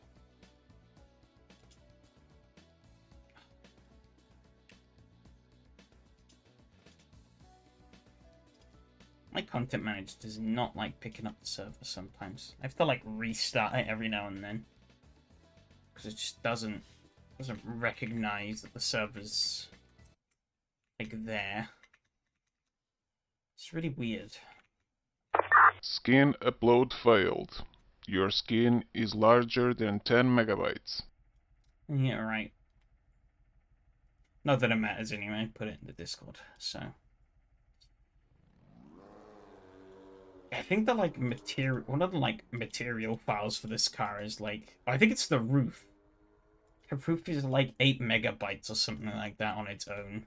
My content manager does not like picking up the server sometimes. I have to like restart it every now and then. Because it just doesn't recognize that the server's like there. It's really weird. Scan upload failed. Your skin is larger than 10 megabytes. Yeah, right. Not that it matters anyway. Put it in the Discord. So I think the like material, one of the like material files for this car is like, I think it's the roof. The roof is like 8 megabytes or something like that on its own.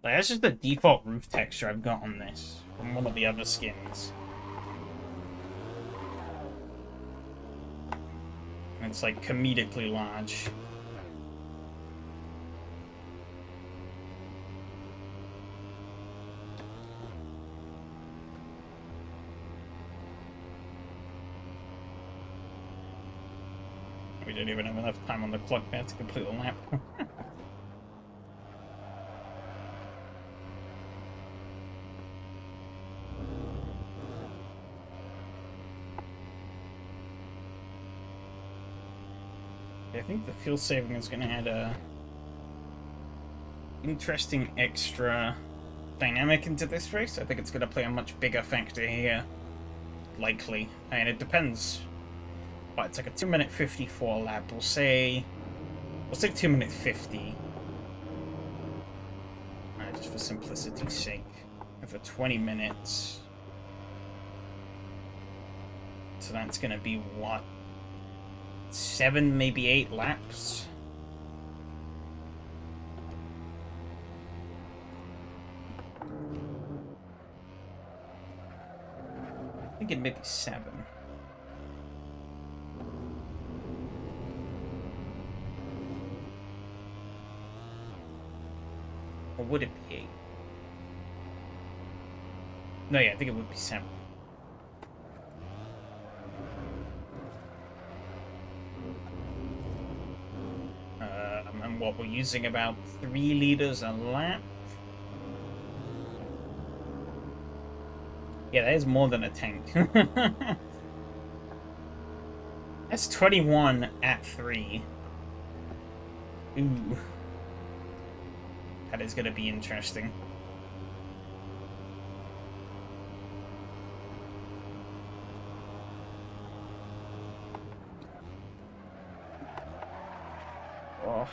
Like that's just the default roof texture I've got on this from one of the other skins. And it's like comedically large. We didn't even have enough time on the clock there to complete the lap. I think the fuel saving is going to add a interesting extra dynamic into this race. I think it's going to play a much bigger factor here, likely. And it depends. But it's like a 2-minute 54 lap. We'll say 2-minute 50. Just for simplicity's sake. And for 20 minutes. So that's going to be what? 7, maybe 8 laps? I think it may be 7. Or would it be 8? No, yeah, I think it would be 7. And what we're using about 3 liters a lap. Yeah, that is more than a tank. That's 21 at 3. Ooh. That is going to be interesting. Oh.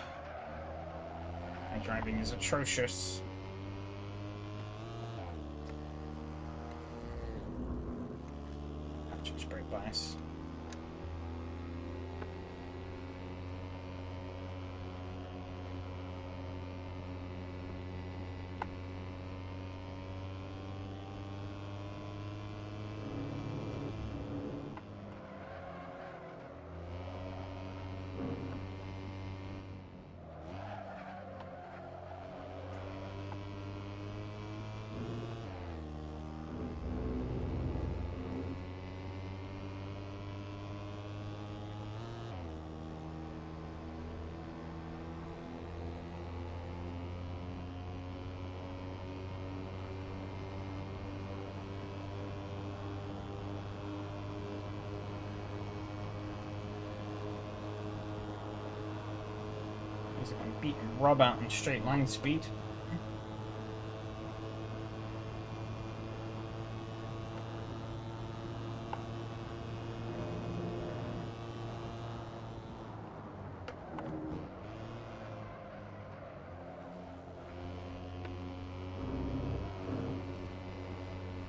My driving is atrocious. Just brake bias. I'm beating Rob out in straight line speed.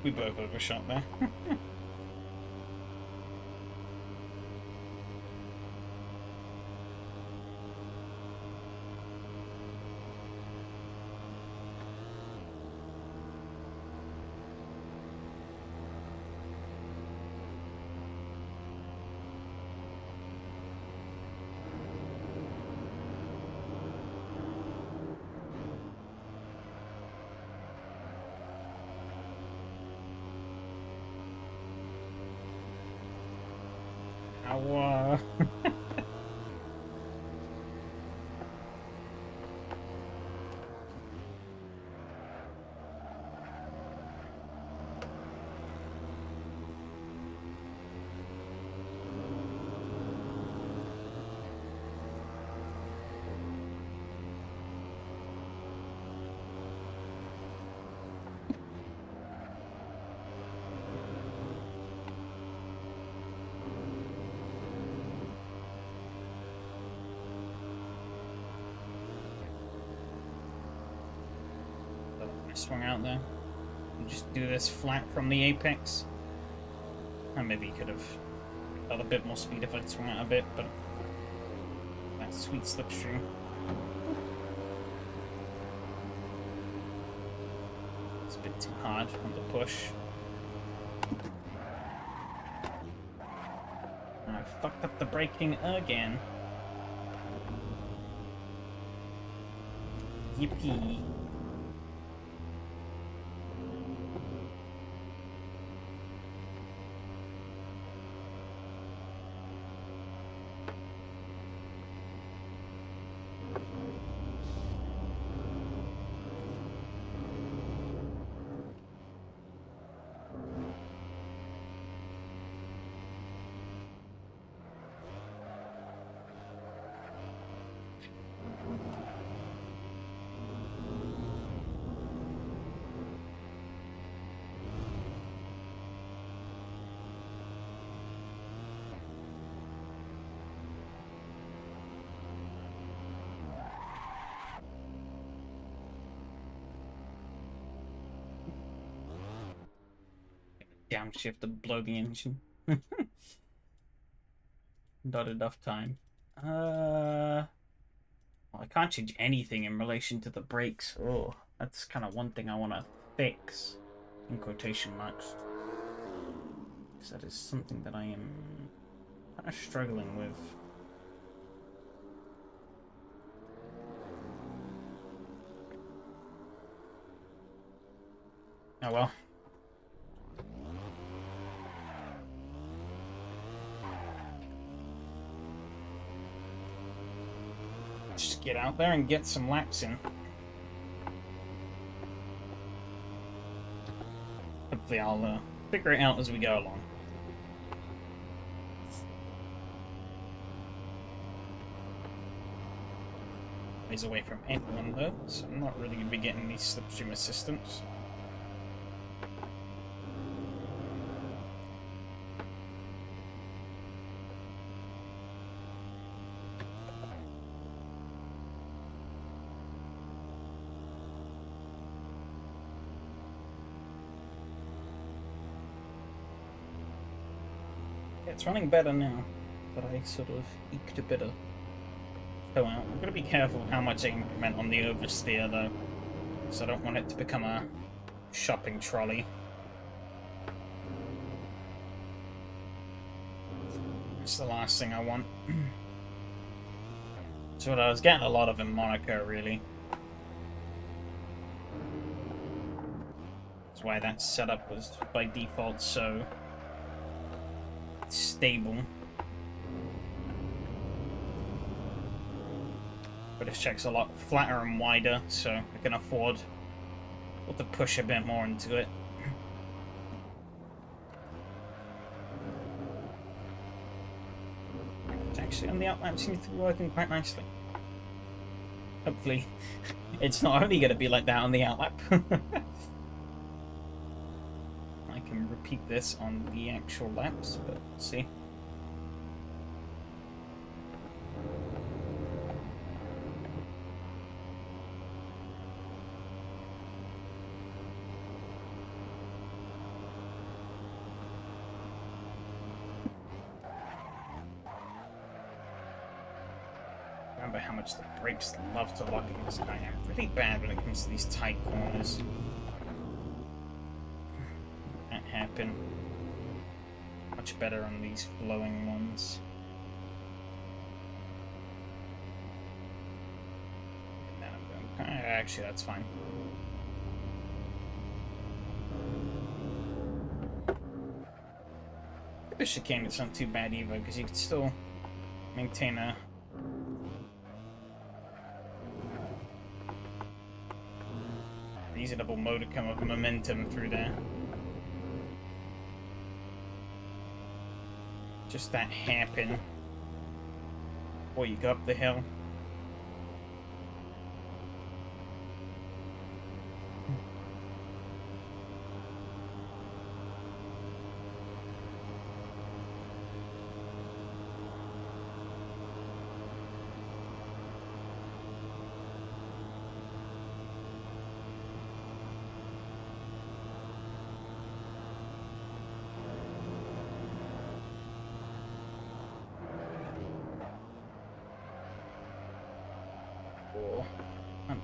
We both overshot there. Ow, I swung out there. And just do this flat from the apex. And maybe you could have got a bit more speed if I'd swung out a bit, but that sweet slipstream. It's a bit too hard on the push. And I fucked up the braking again. Yippee. Downshift to blow the engine. Not enough time. Well, I can't change anything in relation to the brakes. Oh, that's kind of one thing I want to fix, in quotation marks. Because that is something that I am kind of struggling with. Oh well. Just get out there and get some laps in. Hopefully I'll figure it out as we go along. He's away from anyone though, so I'm not really going to be getting any slipstream assistance. It's running better now, but I sort of eked a bit of toe out. I'm going to be careful how much I increment on the oversteer though, because I don't want it to become a shopping trolley. It's the last thing I want. It's what I was getting a lot of in Monaco, really. That's why that setup was by default so stable. But this check's a lot flatter and wider, so I can afford to push a bit more into it. It's actually on the outlap seems to be working quite nicely. Hopefully it's not only going to be like that on the outlap. I can repeat this on the actual laps, but let's see. Remember how much the brakes love to lock in this guy. I'm pretty bad when it comes to these tight corners. That happen. Much better on these flowing ones. Actually, that's fine. The chicane is not too bad either, because you can still maintain a reasonable modicum of momentum through there. Just that hairpin before you go up the hill.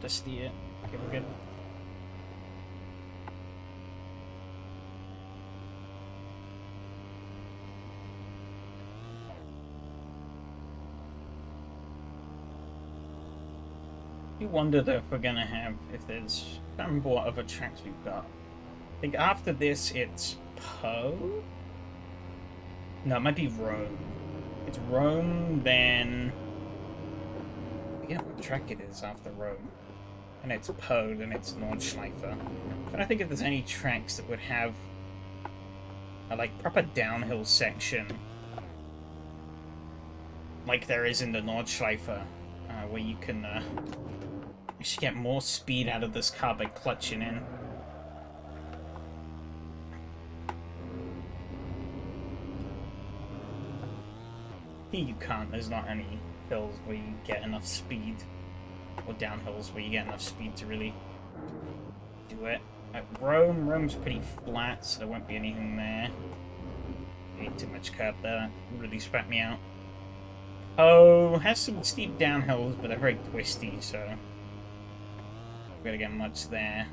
to steer it. Okay, we're good. You wonder though if we're gonna have, if there's, I can't remember what other tracks we've got. I think after this it's Po? No, it might be Rome. It's Rome, then... I forget what track it is after Rome. And it's Po, then it's Nordschleife. And I think if there's any tracks that would have a like proper downhill section, like there is in the Nordschleife, where you can actually get more speed out of this car by clutching in. Here you can't, there's not any hills where you get enough speed, or downhills where you get enough speed to really do it. At Rome's pretty flat, so there won't be anything there. Ain't too much curb there, that really spat me out. Oh, has some steep downhills, but they're very twisty, so I'm gonna get much there.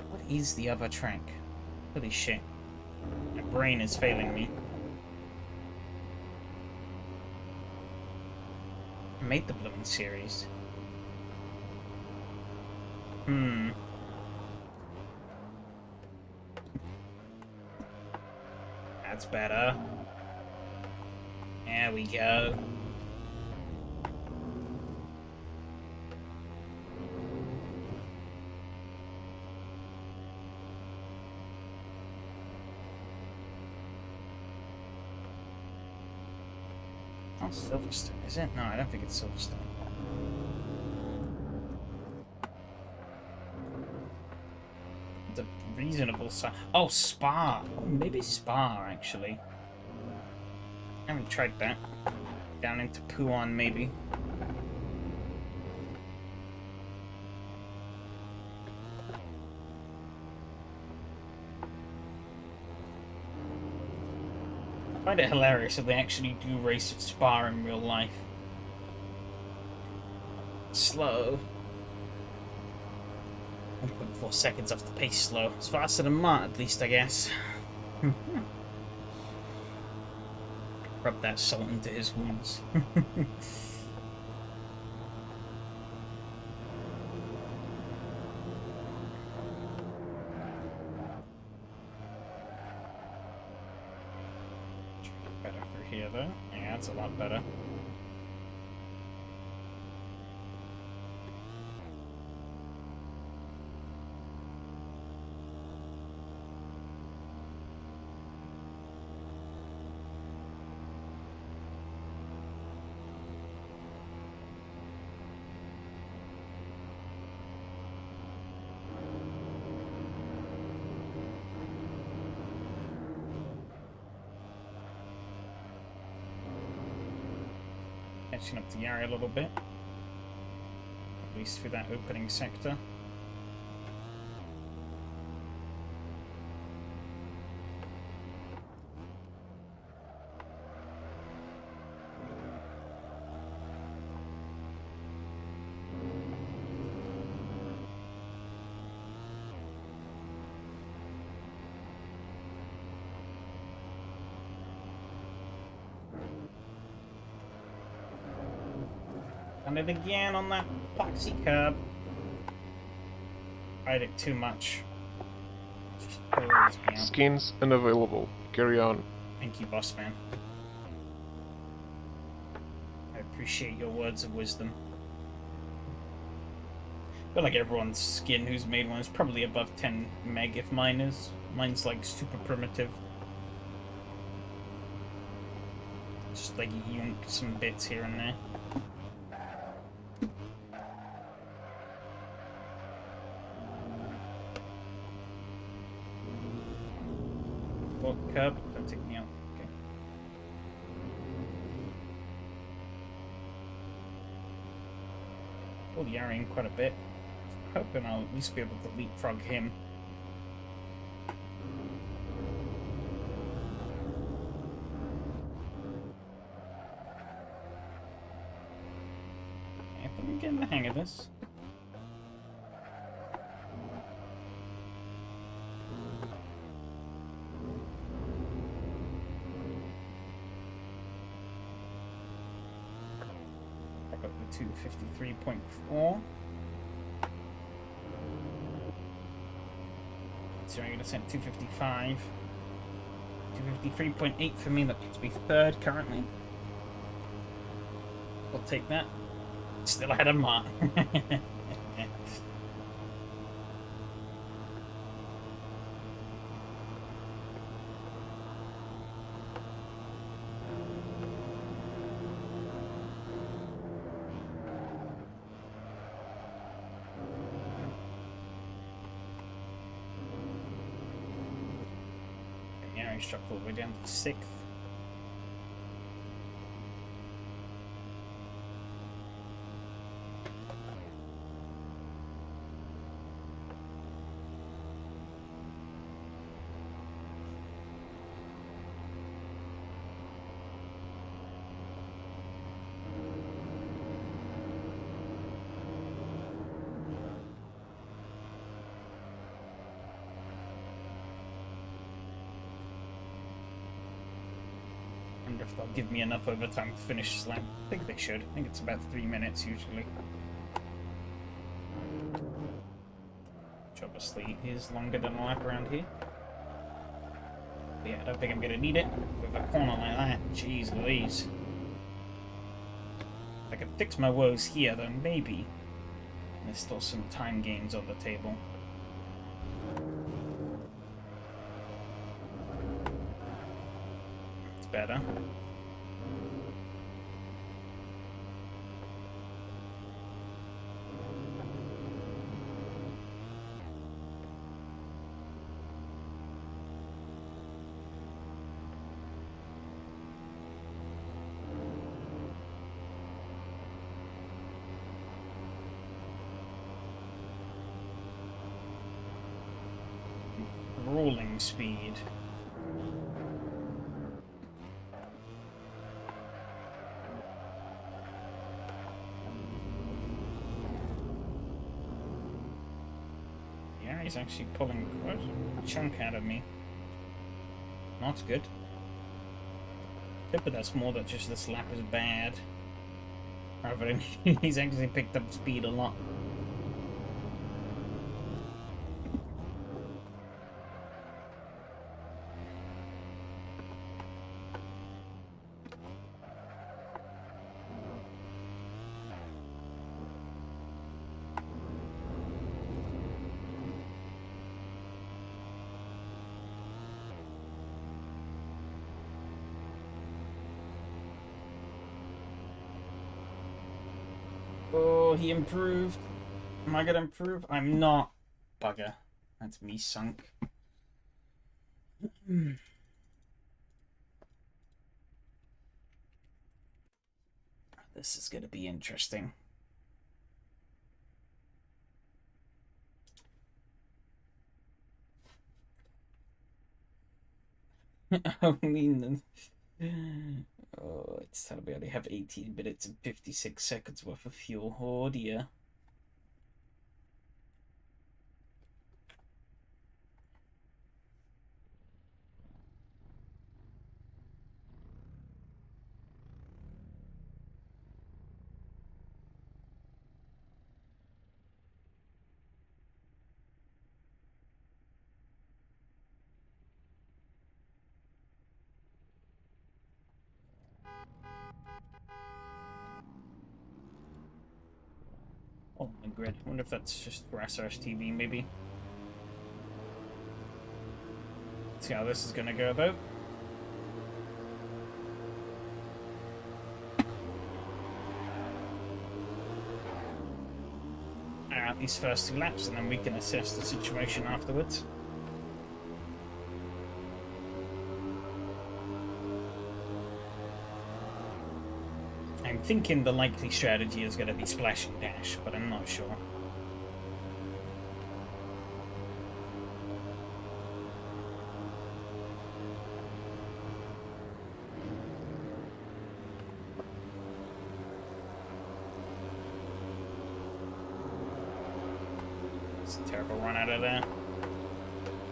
What is the other track? Holy shit. My brain is failing me. I made the blooming series. That's better. There we go. Oh, Silverstone, is it? No, I don't think it's Silverstone. It's a reasonable size. Oh, Spa! Oh, maybe Spa, actually. I haven't tried that. Down into Puan, maybe. I find it hilarious that they actually do race at Spa in real life. Slow. 1.4 seconds off the pace slow. It's faster than Mart, at least, I guess. Rub that salt into his wounds. Better for here, though. Yeah, that's a lot better. Catching up to Yari a little bit, at least through that opening sector. And it again on that boxy curb. Ride it too much. Just pulls me out. Skins unavailable. Carry on. Thank you, boss man. I appreciate your words of wisdom. I feel like everyone's skin who's made one is probably above 10 meg if mine is. Mine's like super primitive. Just like yunk some bits here and there. Curb, don't take me out. Okay. Pulled Yari in quite a bit. Hoping I'll at least be able to leapfrog him. this. Back up to 253.4. So I'm going to send 255. 253.8 for me, that puts me third currently. I'll take that. Still ahead of Mark. Yeah, he's dropped all the way down to 6th. Wonder if they'll give me enough overtime to finish this lap. I think they should. I think it's about 3 minutes usually. Which obviously is longer than a lap around here. But yeah, I don't think I'm gonna need it with a corner like that. Jeez Louise. If I can fix my woes here, then maybe. There's still some time gains on the table. Better. Rolling speed. He's actually pulling quite a chunk out of me. Not good. Yeah, but that's more that just this lap is bad. Rather than he's actually picked up speed a lot. Oh, he improved. Am I gonna improve? I'm not. Bugger. That's me sunk. This is gonna be interesting. I mean, oh, it's telling me I only have 18 minutes and 56 seconds worth of fuel. Oh dear. Oh, my grid. I wonder if that's just for SRS TV, maybe. See how this is gonna go, though. Alright, these first 2 laps, and then we can assess the situation afterwards. I'm thinking the likely strategy is going to be splash and dash, but I'm not sure. It's a terrible run out of there.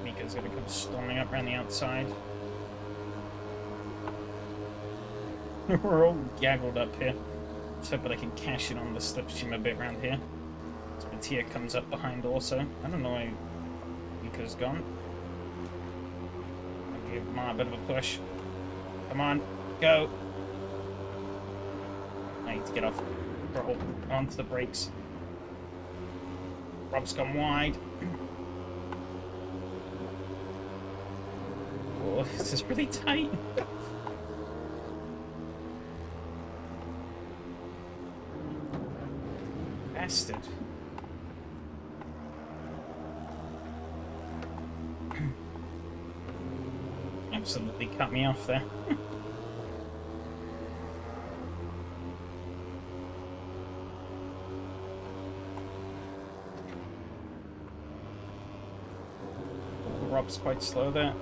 Mika's gonna come storming up around the outside. We're all gaggled up here. Just hoping I can cash in on the slipstream a bit around here. So Mattia comes up behind also. I don't know why Mika's gone. I'll give Ma a bit of a push. Come on, go! I need to get off throttle onto the brakes. Rob's gone wide. Oh, this is really tight. Bastard. Absolutely cut me off there. Rob's quite slow there.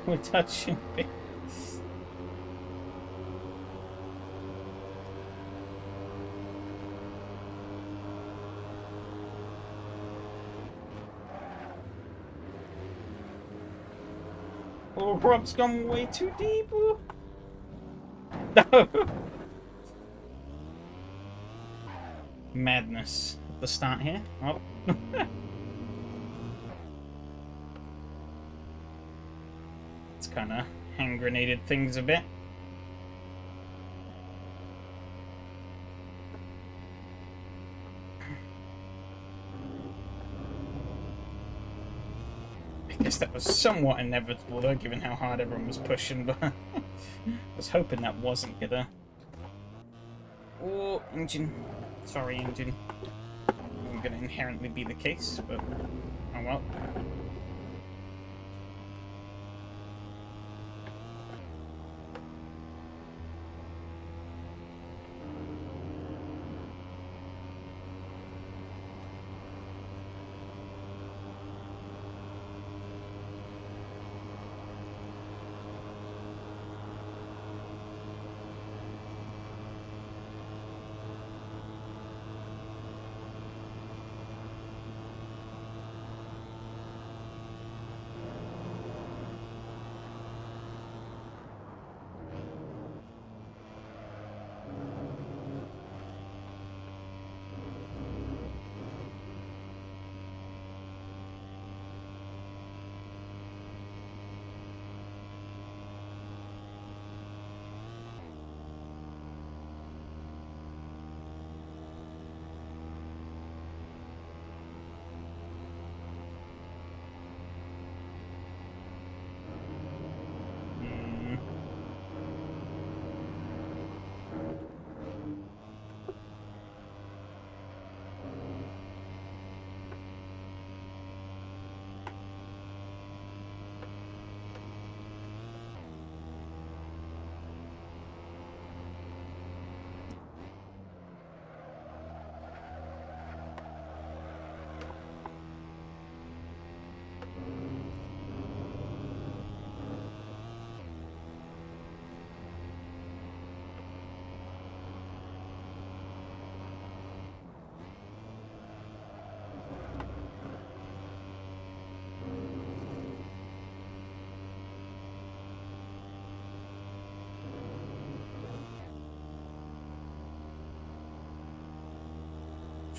We're touching it. Oh, Rob's gone way too deep. No. Madness at the start here. Oh. It's kind of hand grenaded things a bit. I guess that was somewhat inevitable though, given how hard everyone was pushing, but I was hoping that wasn't gonna... Oh, engine. Sorry, engine. Wasn't gonna inherently be the case, but oh well.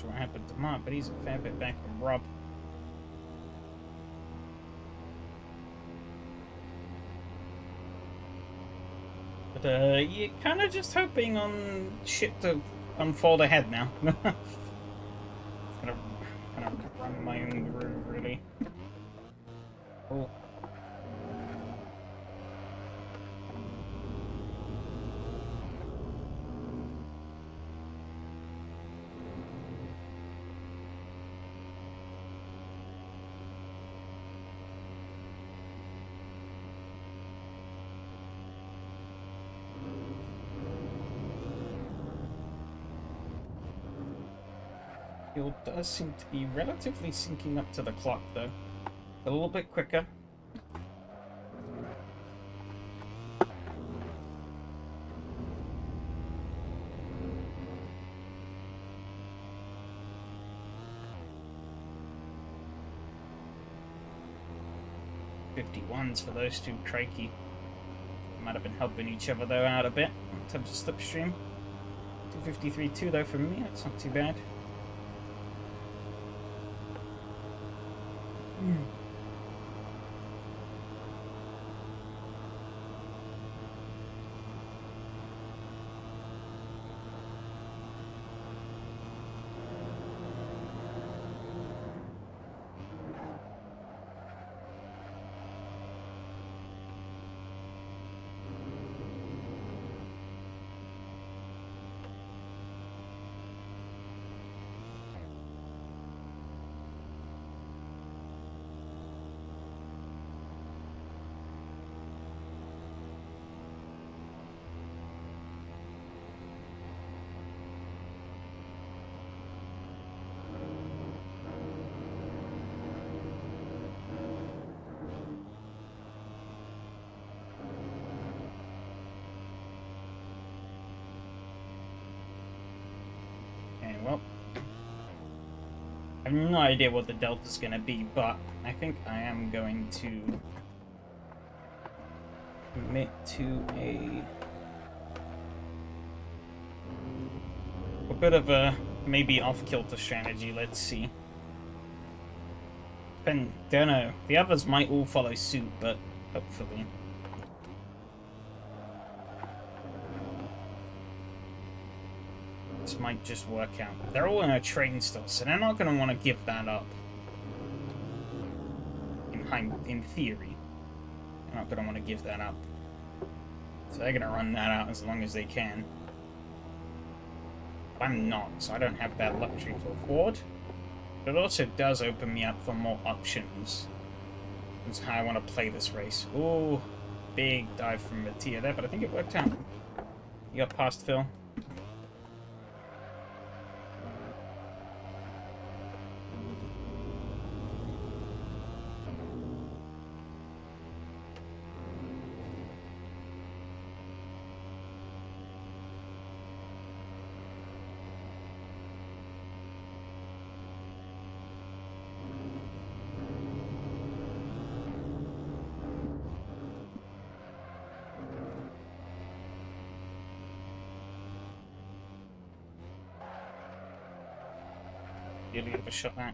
What happened to Mark, but he's a fair bit back on Rob. But you're kind of just hoping on shit to unfold ahead now. Gonna run my own groove, really. Oh. fuel does seem to be relatively syncing up to the clock, though. A little bit quicker. '51s for those two, crikey. Might have been helping each other though out a bit in terms of slipstream. 253.2 though for me, that's not too bad. Well, I have no idea what the delta's going to be, but I think I am going to commit to a bit of a maybe off-kilter strategy. Let's see. Don't know. The others might all follow suit, but hopefully. This might just work out. They're all in a train still, so they're not going to want to give that up. In theory. They're not going to want to give that up. So they're going to run that out as long as they can. But I'm not, so I don't have that luxury to afford. But it also does open me up for more options. That's how I want to play this race. Ooh, big dive from Mattia there, but I think it worked out. You got past Phil. Really overshot that.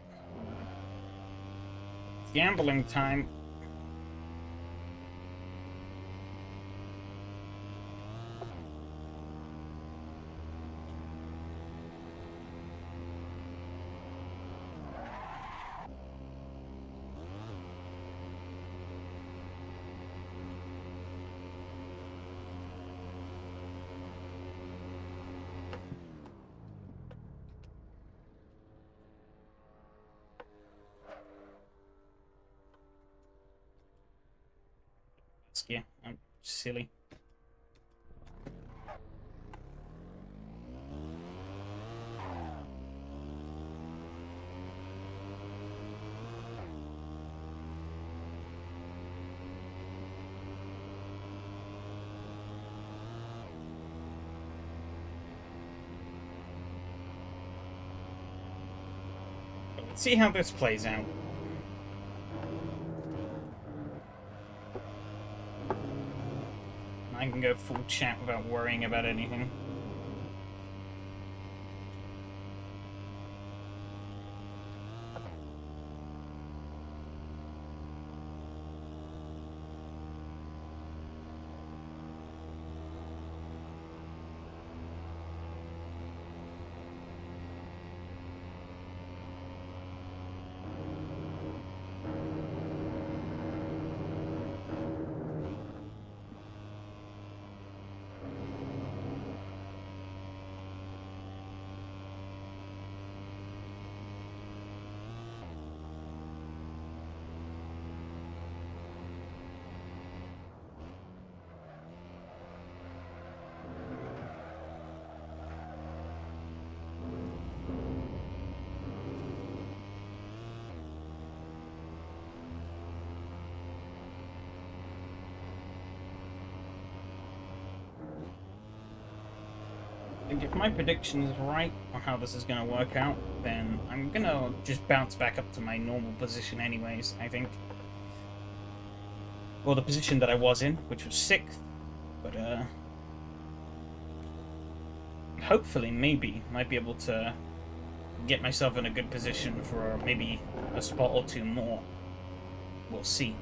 Gambling time. Yeah, I'm silly. Let's see how this plays out. I can go full chat without worrying about anything. think if my prediction is right on how this is going to work out, then I'm going to just bounce back up to my normal position anyways, I think. Well, the position that I was in, which was 6th, but hopefully, maybe, might be able to get myself in a good position for maybe a spot or 2 more. We'll see.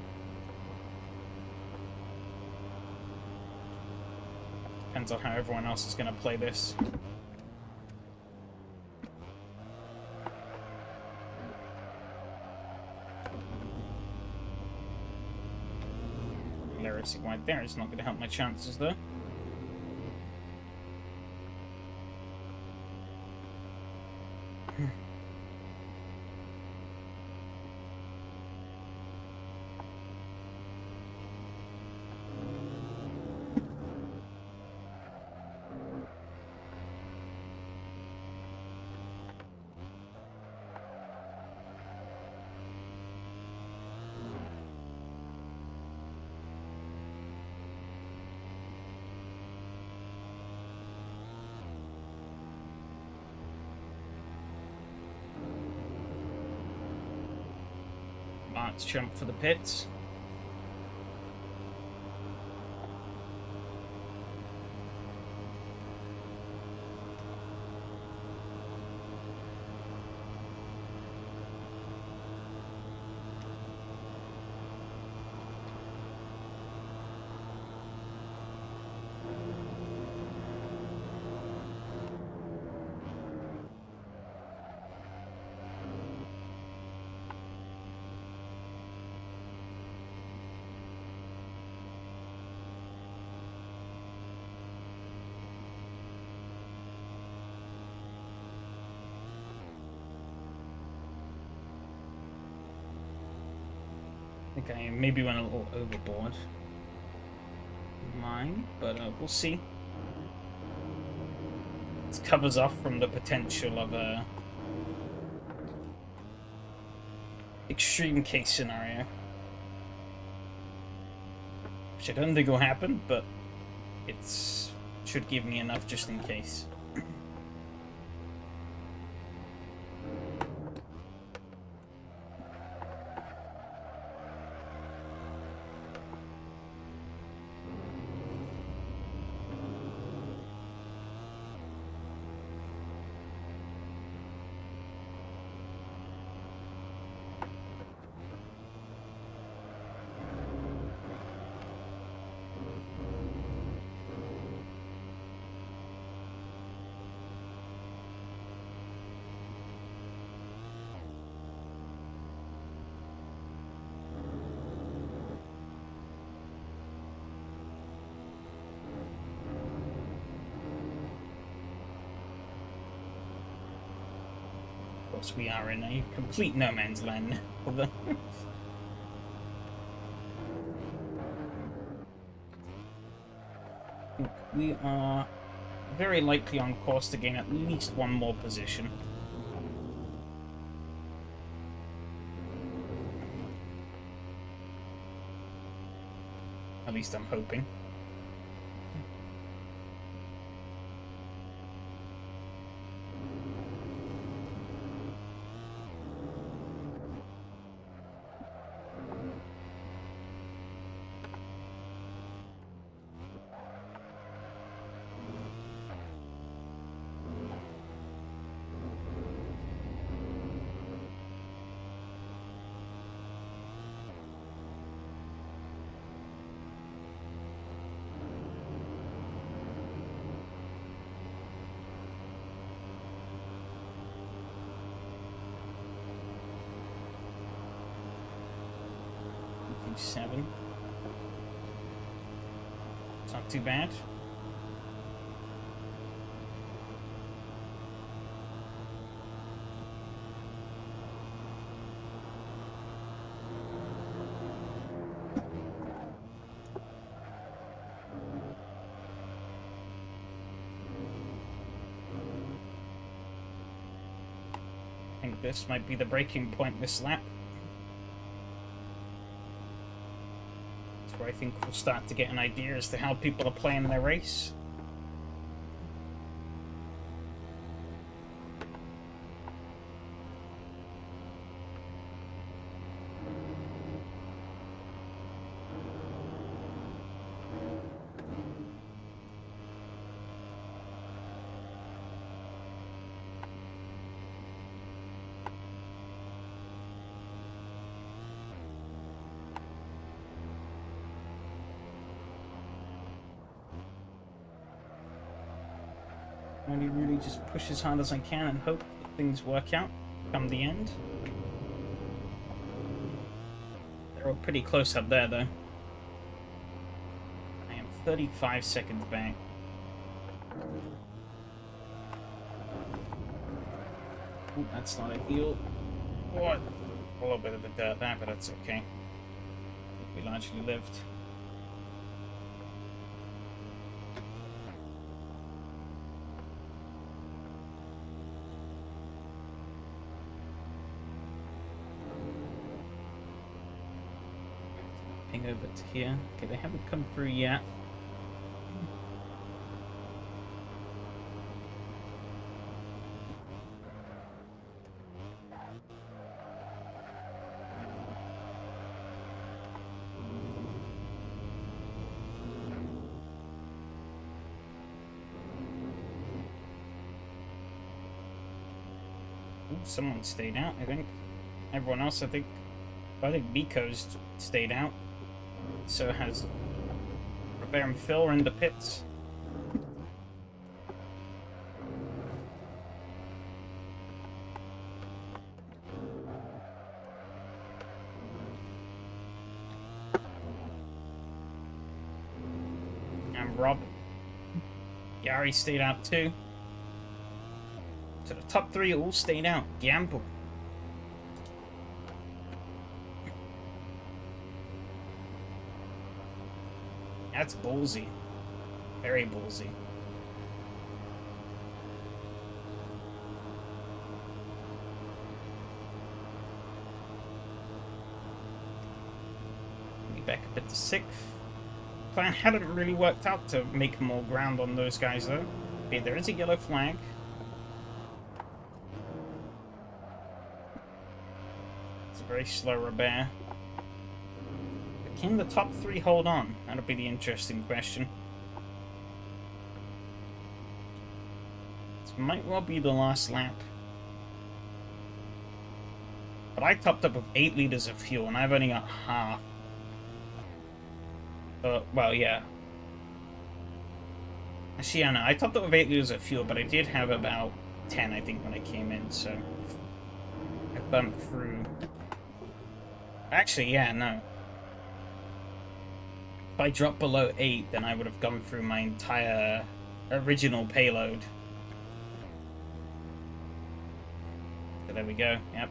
Depends on how everyone else is going to play this. Hilariously right there is not going to help my chances, though. Let's jump for the pits. I think I maybe went a little overboard. Mine, but we'll see. This covers off from the potential of a extreme case scenario, which I don't think will happen, but it should give me enough just in case. Of course, we are in a complete no man's land. We are very likely on course to gain at least 1 more position. At least I'm hoping. Seven. It's not too bad. I think this might be the breaking point this lap. I think we'll start to get an idea as to how people are playing their race. only really just push as hard as I can and hope that things work out come the end. They're all pretty close up there, though. I am 35 seconds back. Ooh, that's not ideal. What? A little bit of a dirt there, but that's okay. We largely lived. Ping over to here. Okay, they haven't come through yet. Someone stayed out, I think. Everyone else, I think Miko's stayed out. So has Robert and Phil are in the pits. And Rob. Gary stayed out too. So the top three all stayed out. Gamble. That's ballsy. Very ballsy. Be back a bit to 6th. Plan hadn't really worked out to make more ground on those guys though. Okay, there is a yellow flag. It's a very slow Robert. Can the top 3 hold on? That'll be the interesting question. This might well be the last lap. But I topped up with 8 liters of fuel, and I've only got half. Well, yeah. Actually, I know. I topped up with 8 liters of fuel, but I did have about 10, I think, when I came in, so... I bumped through... Actually, yeah, no. If I dropped below 8, then I would have gone through my entire original payload. So there we go, yep.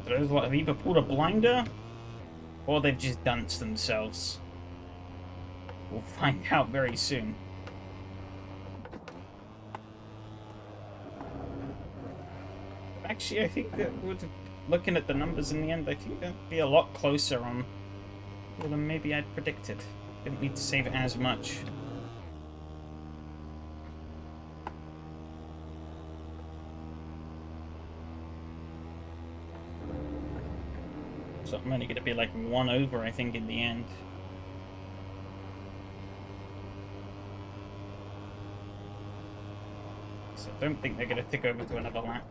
So those lot have either pulled a blinder, or they've just danced themselves. We'll find out very soon. Actually, I think that looking at the numbers in the end, I think that'd be a lot closer on than maybe I'd predicted. Didn't need to save it as much. So I'm only going to be like 1 over, I think, in the end. So I don't think they're going to tick over to another lap.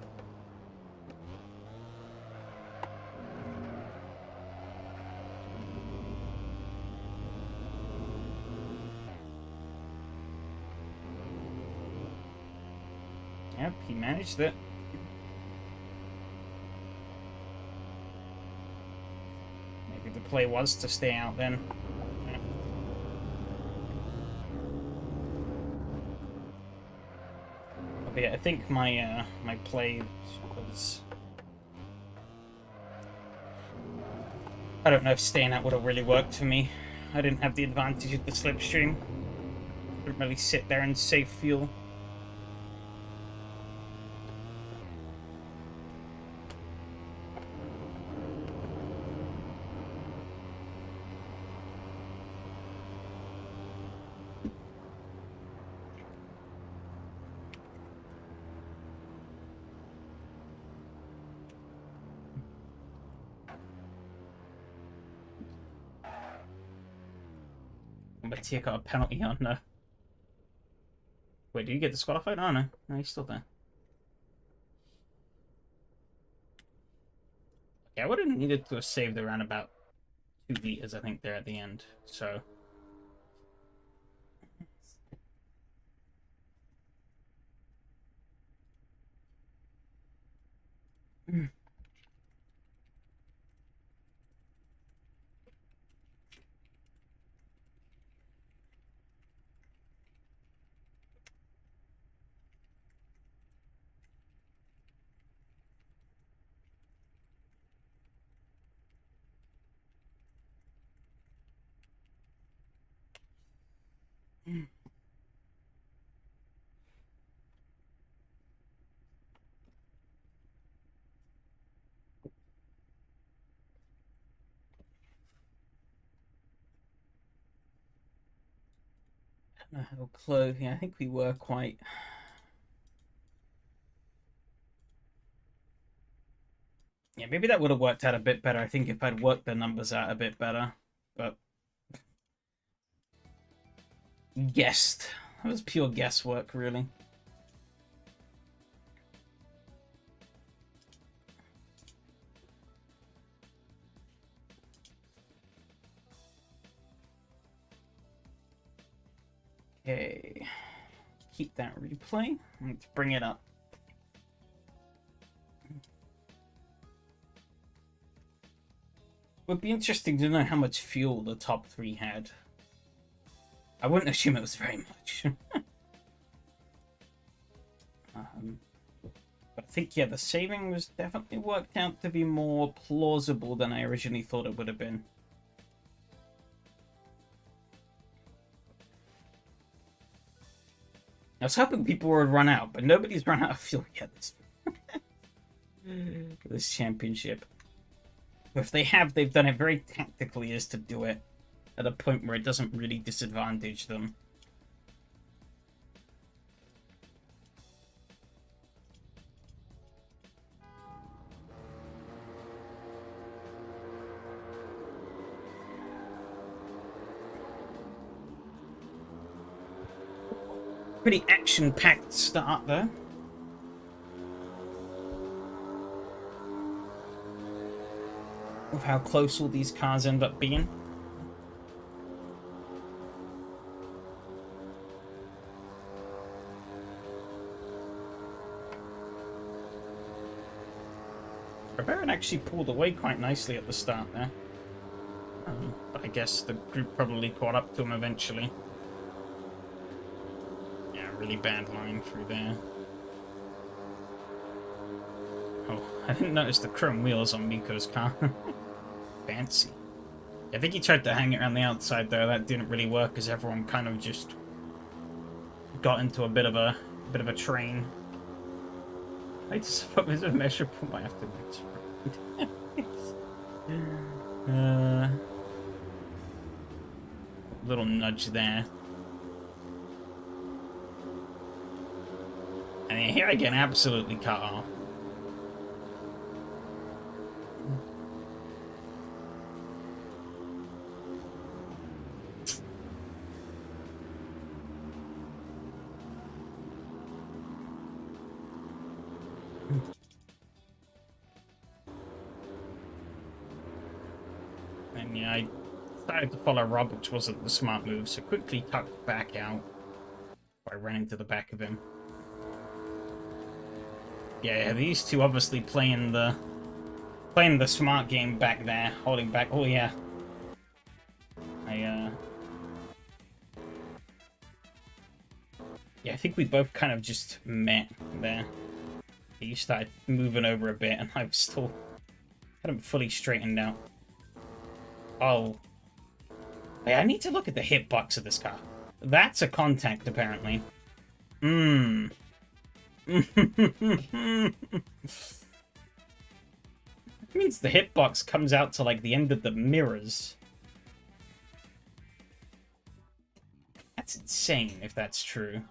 Yep, he managed it. Maybe the play was to stay out then. But yeah, I think my my play was... I don't know if staying out would have really worked for me. I didn't have the advantage of the slipstream. Couldn't really sit there and save fuel. But he got a penalty on no. Wait, did you get disqualified? Oh no. No, he's still there. Yeah, I would have needed to have saved around about 2 liters, I think, there at the end. So. How close? Yeah, I think we were quite. Yeah, maybe that would have worked out a bit better. I think if I'd worked the numbers out a bit better, but guessed. That was pure guesswork, really. Okay, keep that replay. Let's bring it up. Would be interesting to know how much fuel the top three had. I wouldn't assume it was very much. But I think, yeah, the saving was definitely worked out to be more plausible than I originally thought it would have been. I was hoping people would run out, but nobody's run out of fuel yet this championship. If they have, they've done it very tactically as to do it at a point where it doesn't really disadvantage them. Pretty action-packed start, though. Of how close all these cars end up being. Baron actually pulled away quite nicely at the start there. But I guess the group probably caught up to him eventually. Yeah, really bad line through there. Oh, I didn't notice the chrome wheels on Miko's car. Fancy. I think he tried to hang it around the outside though. That didn't really work as everyone kind of just got into a bit of a train. I just put this a measurable. I have to measure. Little nudge there. And here I get absolutely cut off. And yeah, I decided to follow Rob, which wasn't the smart move, so quickly tucked back out. I ran into the back of him. Yeah, these two obviously playing the smart game back there, holding back. Oh yeah. Yeah, I think we both kind of just met there. You started moving over a bit, and I was still hadn't fully straightened out. Oh. Hey, I need to look at the hitbox of this car. That's a contact, apparently. It means the hitbox comes out to, like, the end of the mirrors. That's insane, if that's true.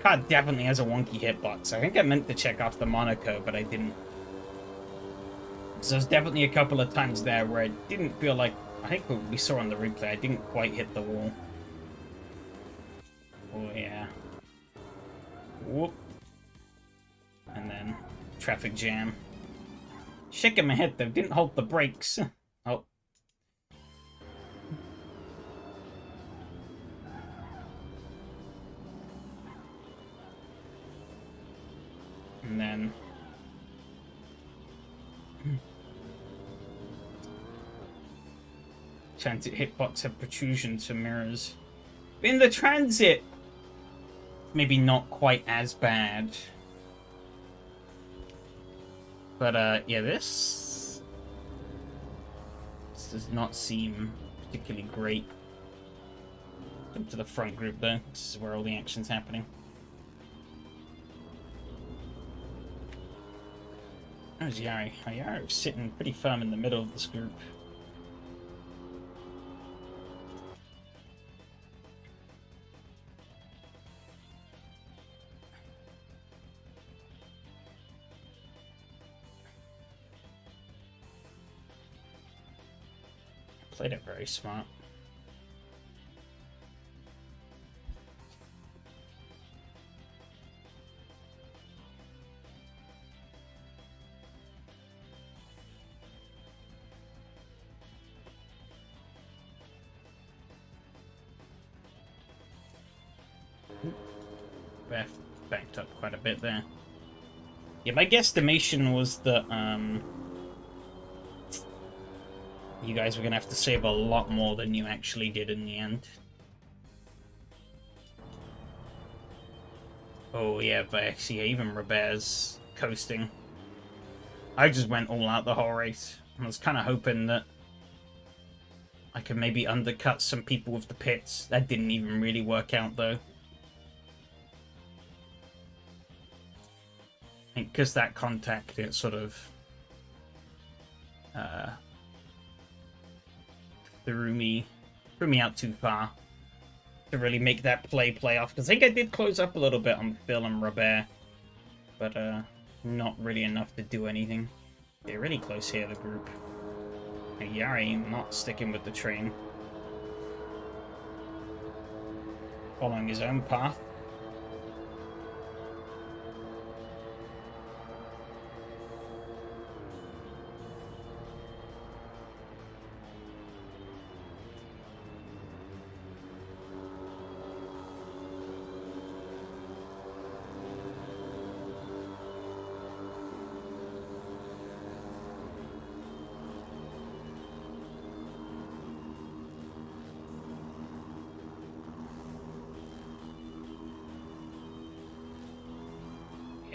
Car definitely has a wonky hitbox. I think I meant to check off the Monaco, but I didn't. So there's definitely a couple of times there where I didn't feel like... I think what we saw on the replay, I didn't quite hit the wall. Oh, yeah. Whoop. And then traffic jam. Shaking my head though, didn't hold the brakes. Oh. And then... Transit hitbox have protrusion to mirrors. In the transit, maybe not quite as bad. But yeah, this does not seem particularly great. Jump to the front group though. This is where all the action's happening. There's Yari. Yari's sitting pretty firm in the middle of this group. Played it very smart. Beth backed up quite a bit there. Yeah, my guesstimation was that you guys were gonna have to save a lot more than you actually did in the end. Oh yeah, but actually, even Robert's coasting. I just went all out the whole race. I was kind of hoping that I could maybe undercut some people with the pits. That didn't even really work out though. I think because that contact, it sort of threw me out too far to really make that play off. Because I think I did close up a little bit on Phil and Robert, but not really enough to do anything. They're really close here, the group. And Yari not sticking with the train, following his own path.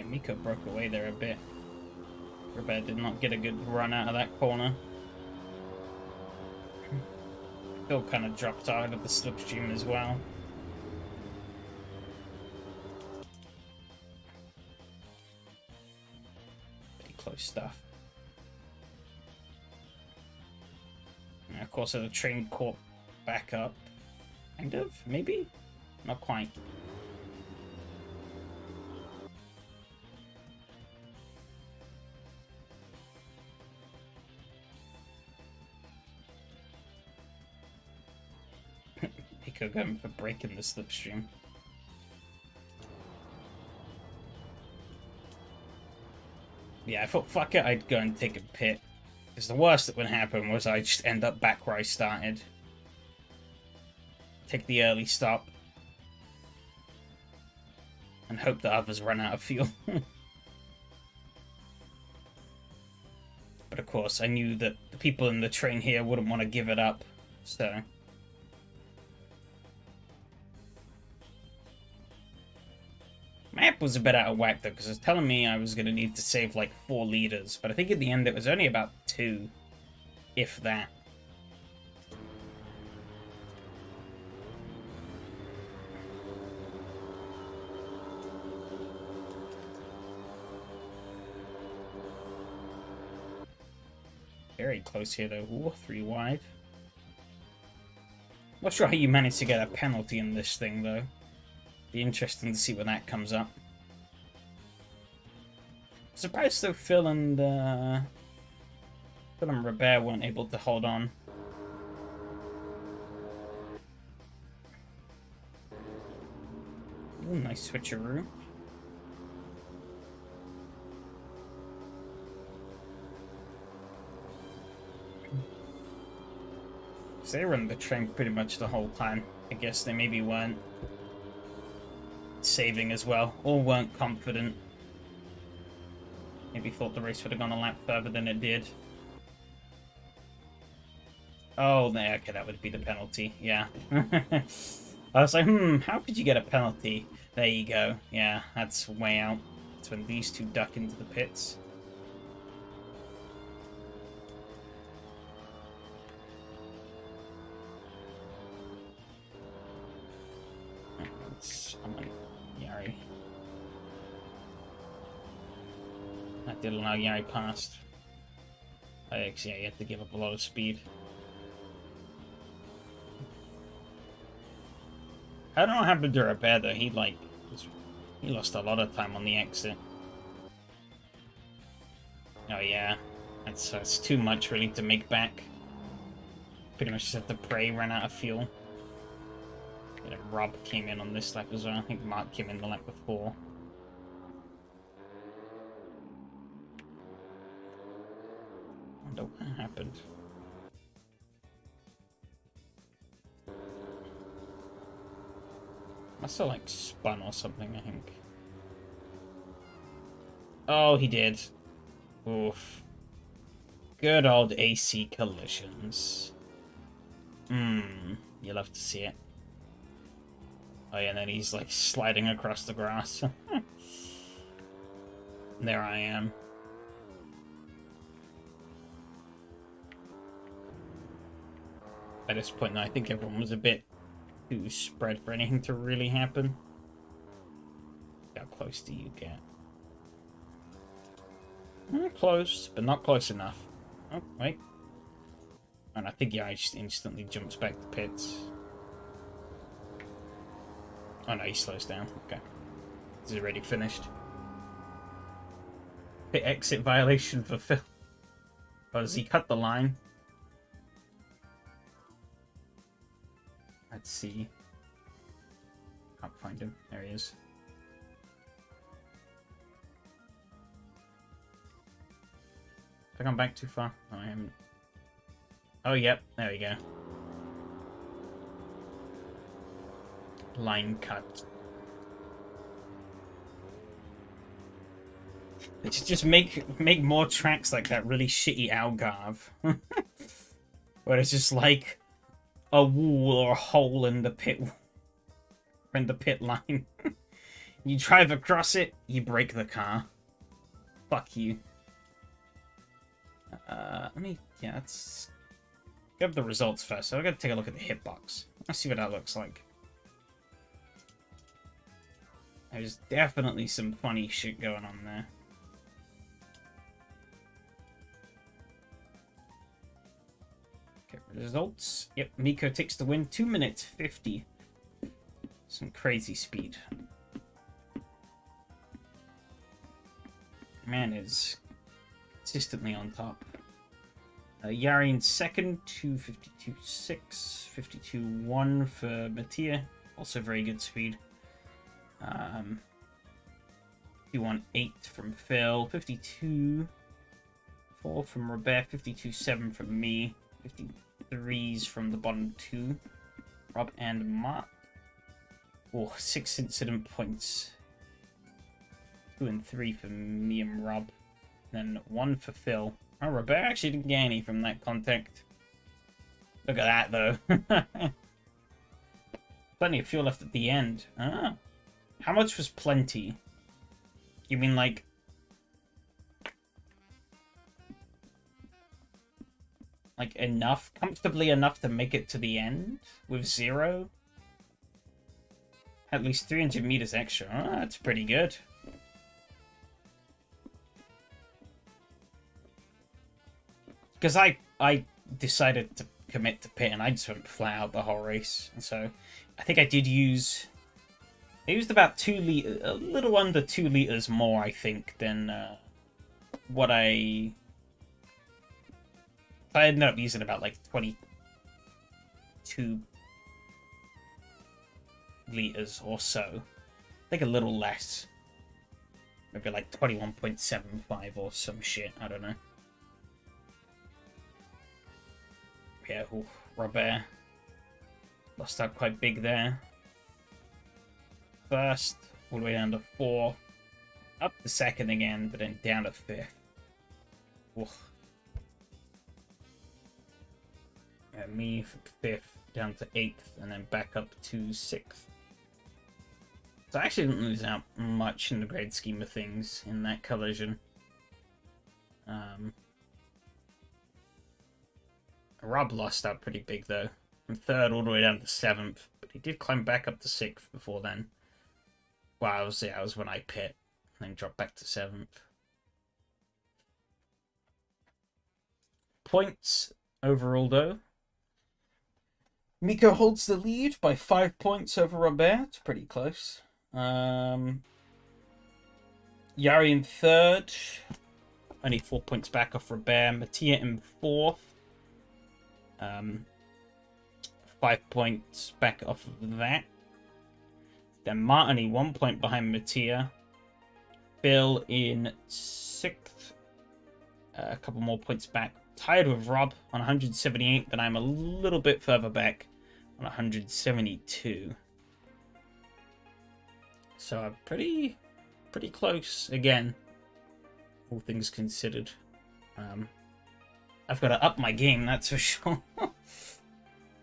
Miko broke away there a bit. Robert did not get a good run out of that corner. Phil kind of dropped out of the slipstream as well. Pretty close stuff. And of course, the train caught back up. Kind of? Maybe? Not quite. Going for breaking the slipstream. Yeah, I thought, fuck it, I'd go and take a pit. Because the worst that would happen was I'd just end up back where I started. Take the early stop. And hope the others run out of fuel. But of course, I knew that the people in the train here wouldn't want to give it up, so... Map was a bit out of whack though, because it was telling me I was going to need to save like 4 liters, but I think at the end it was only about 2, if that. Very close here though. Ooh, 3 wide. Not sure how you managed to get a penalty in this thing though. Be interesting to see when that comes up. Surprised though Phil and Robert weren't able to hold on. Ooh, nice switcheroo. So they run the train pretty much the whole time. I guess they maybe weren't saving as well, or weren't confident. Maybe thought the race would have gone a lap further than it did. Oh, okay, that would be the penalty, yeah. I was like, how could you get a penalty? There you go. Yeah, that's way out. That's when these two duck into the pits. I'm on Yari. That did allow Yari past. Actually, yeah, you have to give up a lot of speed. I don't know what happened to Robert though. He lost a lot of time on the exit. Oh yeah, that's too much really to make back. Pretty much just have to pray, ran out of fuel. Yeah, Rob came in on this lap as well. I think Mark came in the lap before. I wonder what happened. Must have like spun or something, I think. Oh, he did. Oof. Good old AC collisions. You'll have to see it. Oh yeah, and then he's like sliding across the grass. There I am. At this point, I think everyone was a bit too spread for anything to really happen. How close do you get? Close, but not close enough. Oh, wait. And I think yeah, he just instantly jumps back to pits. Oh no, he slows down. Okay. He's already finished. Pit exit violation for Phil. Oh, does he cut the line? Let's see. Can't find him. There he is. Have I gone back too far? No, I haven't. Oh, yep. There we go. Line cut. They should just make more tracks like that really shitty Algarve. Where it's just like a wall or a hole in the pit line. You drive across it, you break the car. Fuck you. Let's get the results first. So I gotta take a look at the hitbox. Let's see what that looks like. There's definitely some funny shit going on there. Okay, results. Yep, Miko takes the win. 2 minutes 50. Some crazy speed. Man is consistently on top. Yari in second, 2:52.6, 52.1 for Mattia. Also very good speed. 51.8 from Phil, 52.4 from Robert, 52.7 from me, 53s from the bottom two, Rob and Mark. Oh, 6 incident points. 2 and 3 for me and Rob. Then 1 for Phil. Oh, Robert actually didn't get any from that contact. Look at that, though. Plenty of fuel left at the end. Ah. How much was plenty? You mean, like... like, enough? Comfortably enough to make it to the end? With 0? At least 300 meters extra. Oh, that's pretty good. Because I decided to commit to pit, and I just went flat out the whole race. And so, I think I did use... I used about 2 liters, a little under 2 liters more, I think, than what I ended up using about like 22 liters or so. I think a little less. Maybe like 21.75 or some shit, I don't know. Yeah, oof. Robert. Lost out quite big there. First, all the way down to 4th. Up to 2nd again, but then down to 5th. Oof. And me from 5th down to 8th, and then back up to 6th. So I actually didn't lose out much in the great scheme of things in that collision. Rob lost out pretty big though. From 3rd all the way down to 7th, but he did climb back up to 6th before then. Well, I was when I pit, and then dropped back to 7th. Points overall though. Miko holds the lead by 5 points over Robert. It's pretty close. Yari in 3rd. Only 4 points back off Robert. Mattia in 4th. 5 points back off of that. Then Martini 1 point behind Mattia. Phil in 6th. A couple more points back. Tied with Rob on 178, but I'm a little bit further back on 172. So I'm pretty close again, all things considered. I've got to up my game, that's for sure.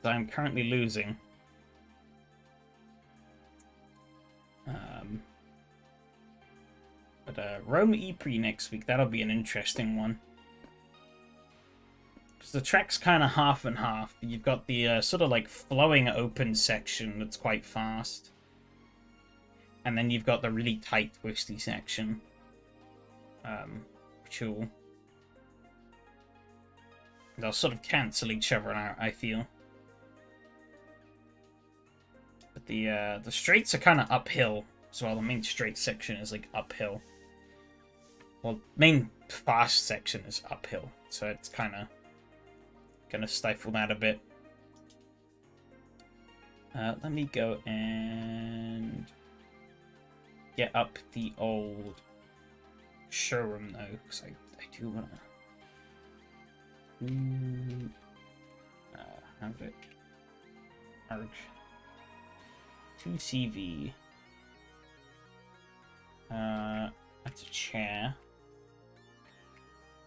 So I'm currently losing. But Rome Ypres next week, that'll be an interesting one. Because the track's kind of half and half. You've got the sort of like flowing open section that's quite fast. And then you've got the really tight twisty section. Which will... they'll sort of cancel each other out, I feel. But the straights are kind of uphill as well. The main straight section is like uphill. Well, main fast section is uphill, so it's kind of gonna stifle that a bit. Let me go and get up the old showroom though, because I do wanna have it. Arg 2CV. That's a chair.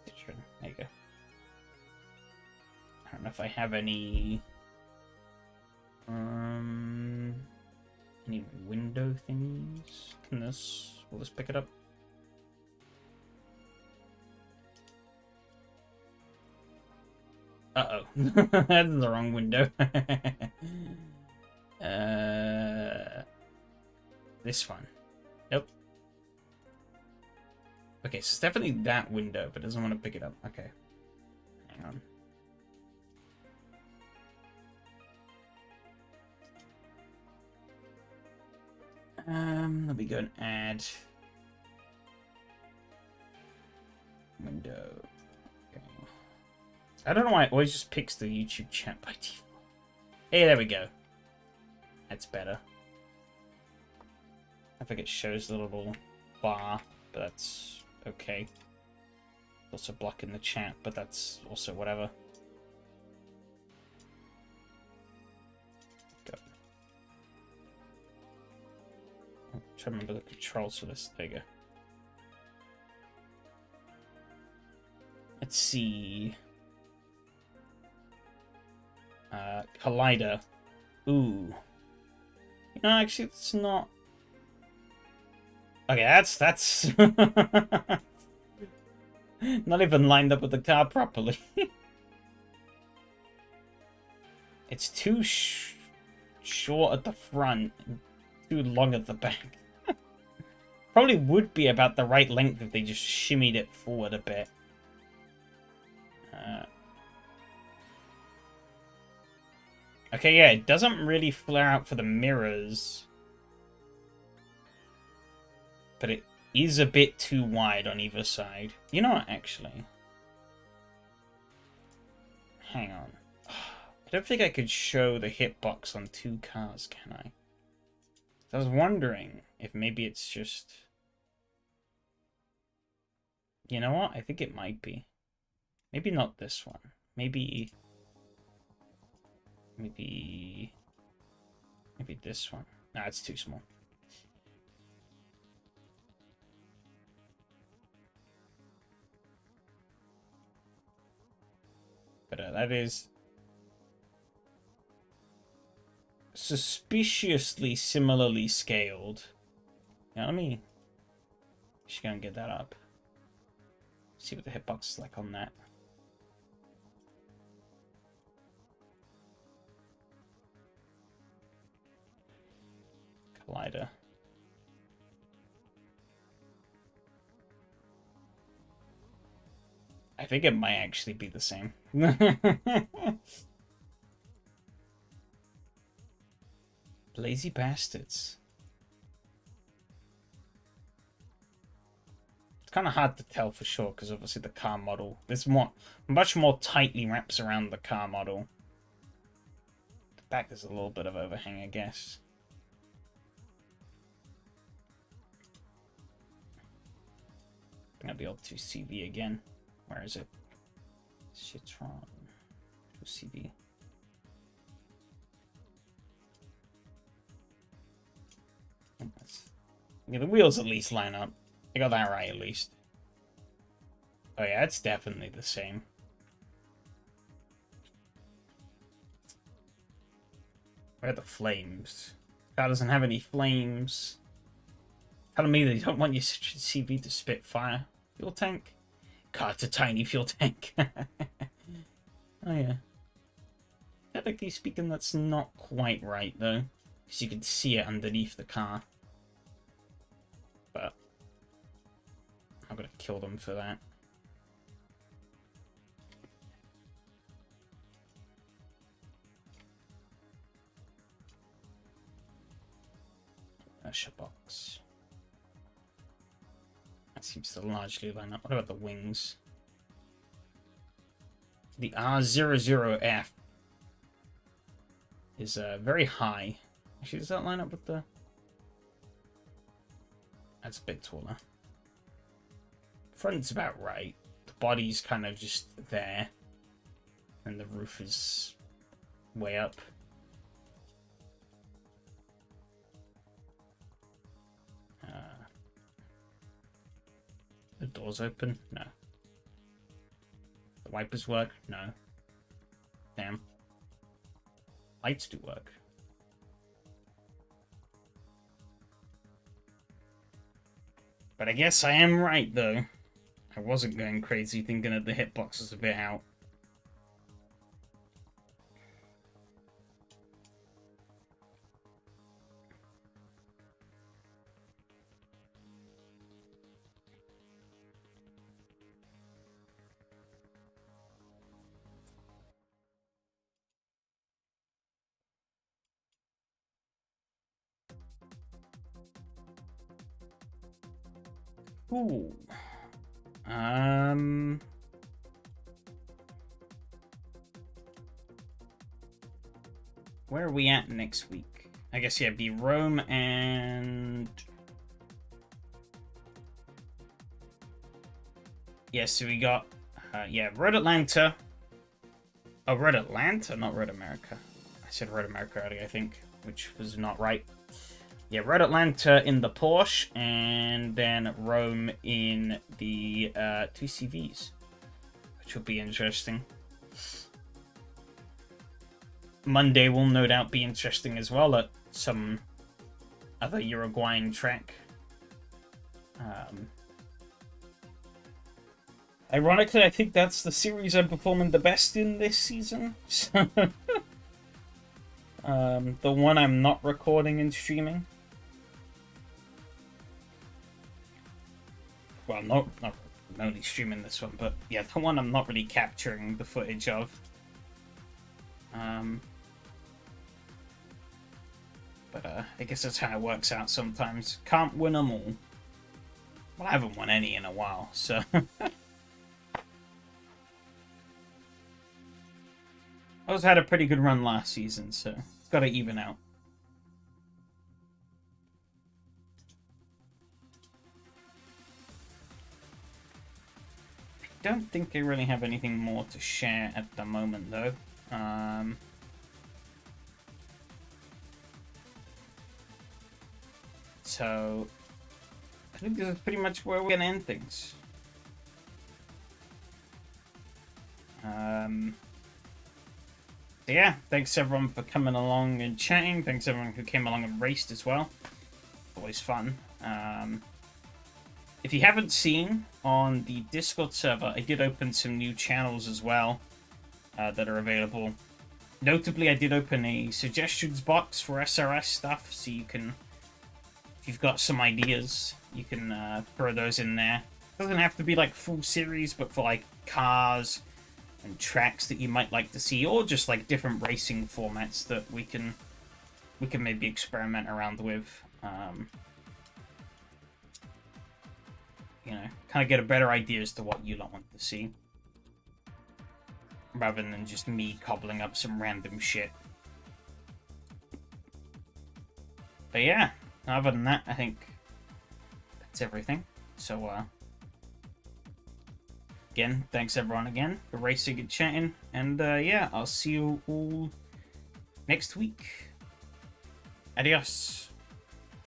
Citroen. There you go. I don't know if I have any window things. Will this pick it up? Uh-oh. That's the wrong window. This one. Nope. Okay, so it's definitely that window, but it doesn't want to pick it up. Okay. Hang on. Let me go and add window. Okay. I don't know why it always just picks the YouTube chat by default. Hey, there we go. That's better. I think it shows the little bar, but that's okay. It's also blocking the chat, but that's also whatever. Go. I'm trying to remember the controls for this. There you go. Let's see. Collider. Ooh. You know, actually, it's not. Okay, that's not even lined up with the car properly. It's too short at the front and too long at the back. Probably would be about the right length if they just shimmied it forward a bit. Okay, yeah, it doesn't really flare out for the mirrors. But it is a bit too wide on either side. You know what, actually? Hang on. I don't think I could show the hitbox on two cars, can I? I was wondering if maybe it's just... You know what? I think it might be. Maybe not this one. Maybe... Maybe this one. Nah, it's too small. But that is suspiciously similarly scaled. Now let me just go and get that up. See what the hitbox is like on that. Collider. I think it might actually be the same. Lazy bastards. It's kind of hard to tell for sure because obviously the car model, there's much more tightly wraps around the car model. The back is a little bit of overhang, I guess. I think I'll be able to CV again. Where is it? Citroen. CV. Yeah, the wheels at least line up. I got that right at least. Oh yeah, it's definitely the same. Where are the flames? Car doesn't have any flames. Telling me they don't want your CV to spit fire. Fuel tank? Car's a tiny fuel tank. Oh yeah. Technically speaking, that's not quite right though, because you can see it underneath the car. But I'm gonna kill them for that. Usher box. That seems to largely line up. What about the wings? The R00F is very high. Actually, does that line up with the... That's a bit taller. Front's about right. The body's kind of just there. And the roof is way up. The doors open? No. The wipers work? No. Damn. Lights do work. But I guess I am right, though. I wasn't going crazy thinking that the hitbox was a bit out. Ooh. Where are we at next week? I guess, yeah, be Rome and... Yeah, so we got, yeah, Road Atlanta. Oh, Road Atlanta, not Road America. I said Road America earlier, I think, which was not right. Yeah, Road Atlanta in the Porsche, and then Rome in the 2CVs, which will be interesting. Monday will no doubt be interesting as well at some other Uruguayan track. Ironically, I think that's the series I'm performing the best in this season. So, the one I'm not recording and streaming. Well, not only streaming this one, but yeah, the one I'm not really capturing the footage of. But I guess that's how it works out sometimes. Can't win them all. Well, I haven't won any in a while, so... I also had a pretty good run last season, so it's got to even out. I don't think I really have anything more to share at the moment, though. So I think this is pretty much where we're gonna end things. So yeah, thanks everyone for coming along and chatting. Thanks everyone who came along and raced as well. Always fun. If you haven't seen, on the Discord server, I did open some new channels as well that are available. Notably, I did open a suggestions box for SRS stuff, so you can, if you've got some ideas, you can throw those in there. It doesn't have to be like full series, but for like cars and tracks that you might like to see, or just like different racing formats that we can maybe experiment around with. You know, kind of get a better idea as to what you lot want to see, rather than just me cobbling up some random shit. But yeah, other than that, I think that's everything. So, again, thanks everyone again for racing and chatting, and yeah, I'll see you all next week. Adios.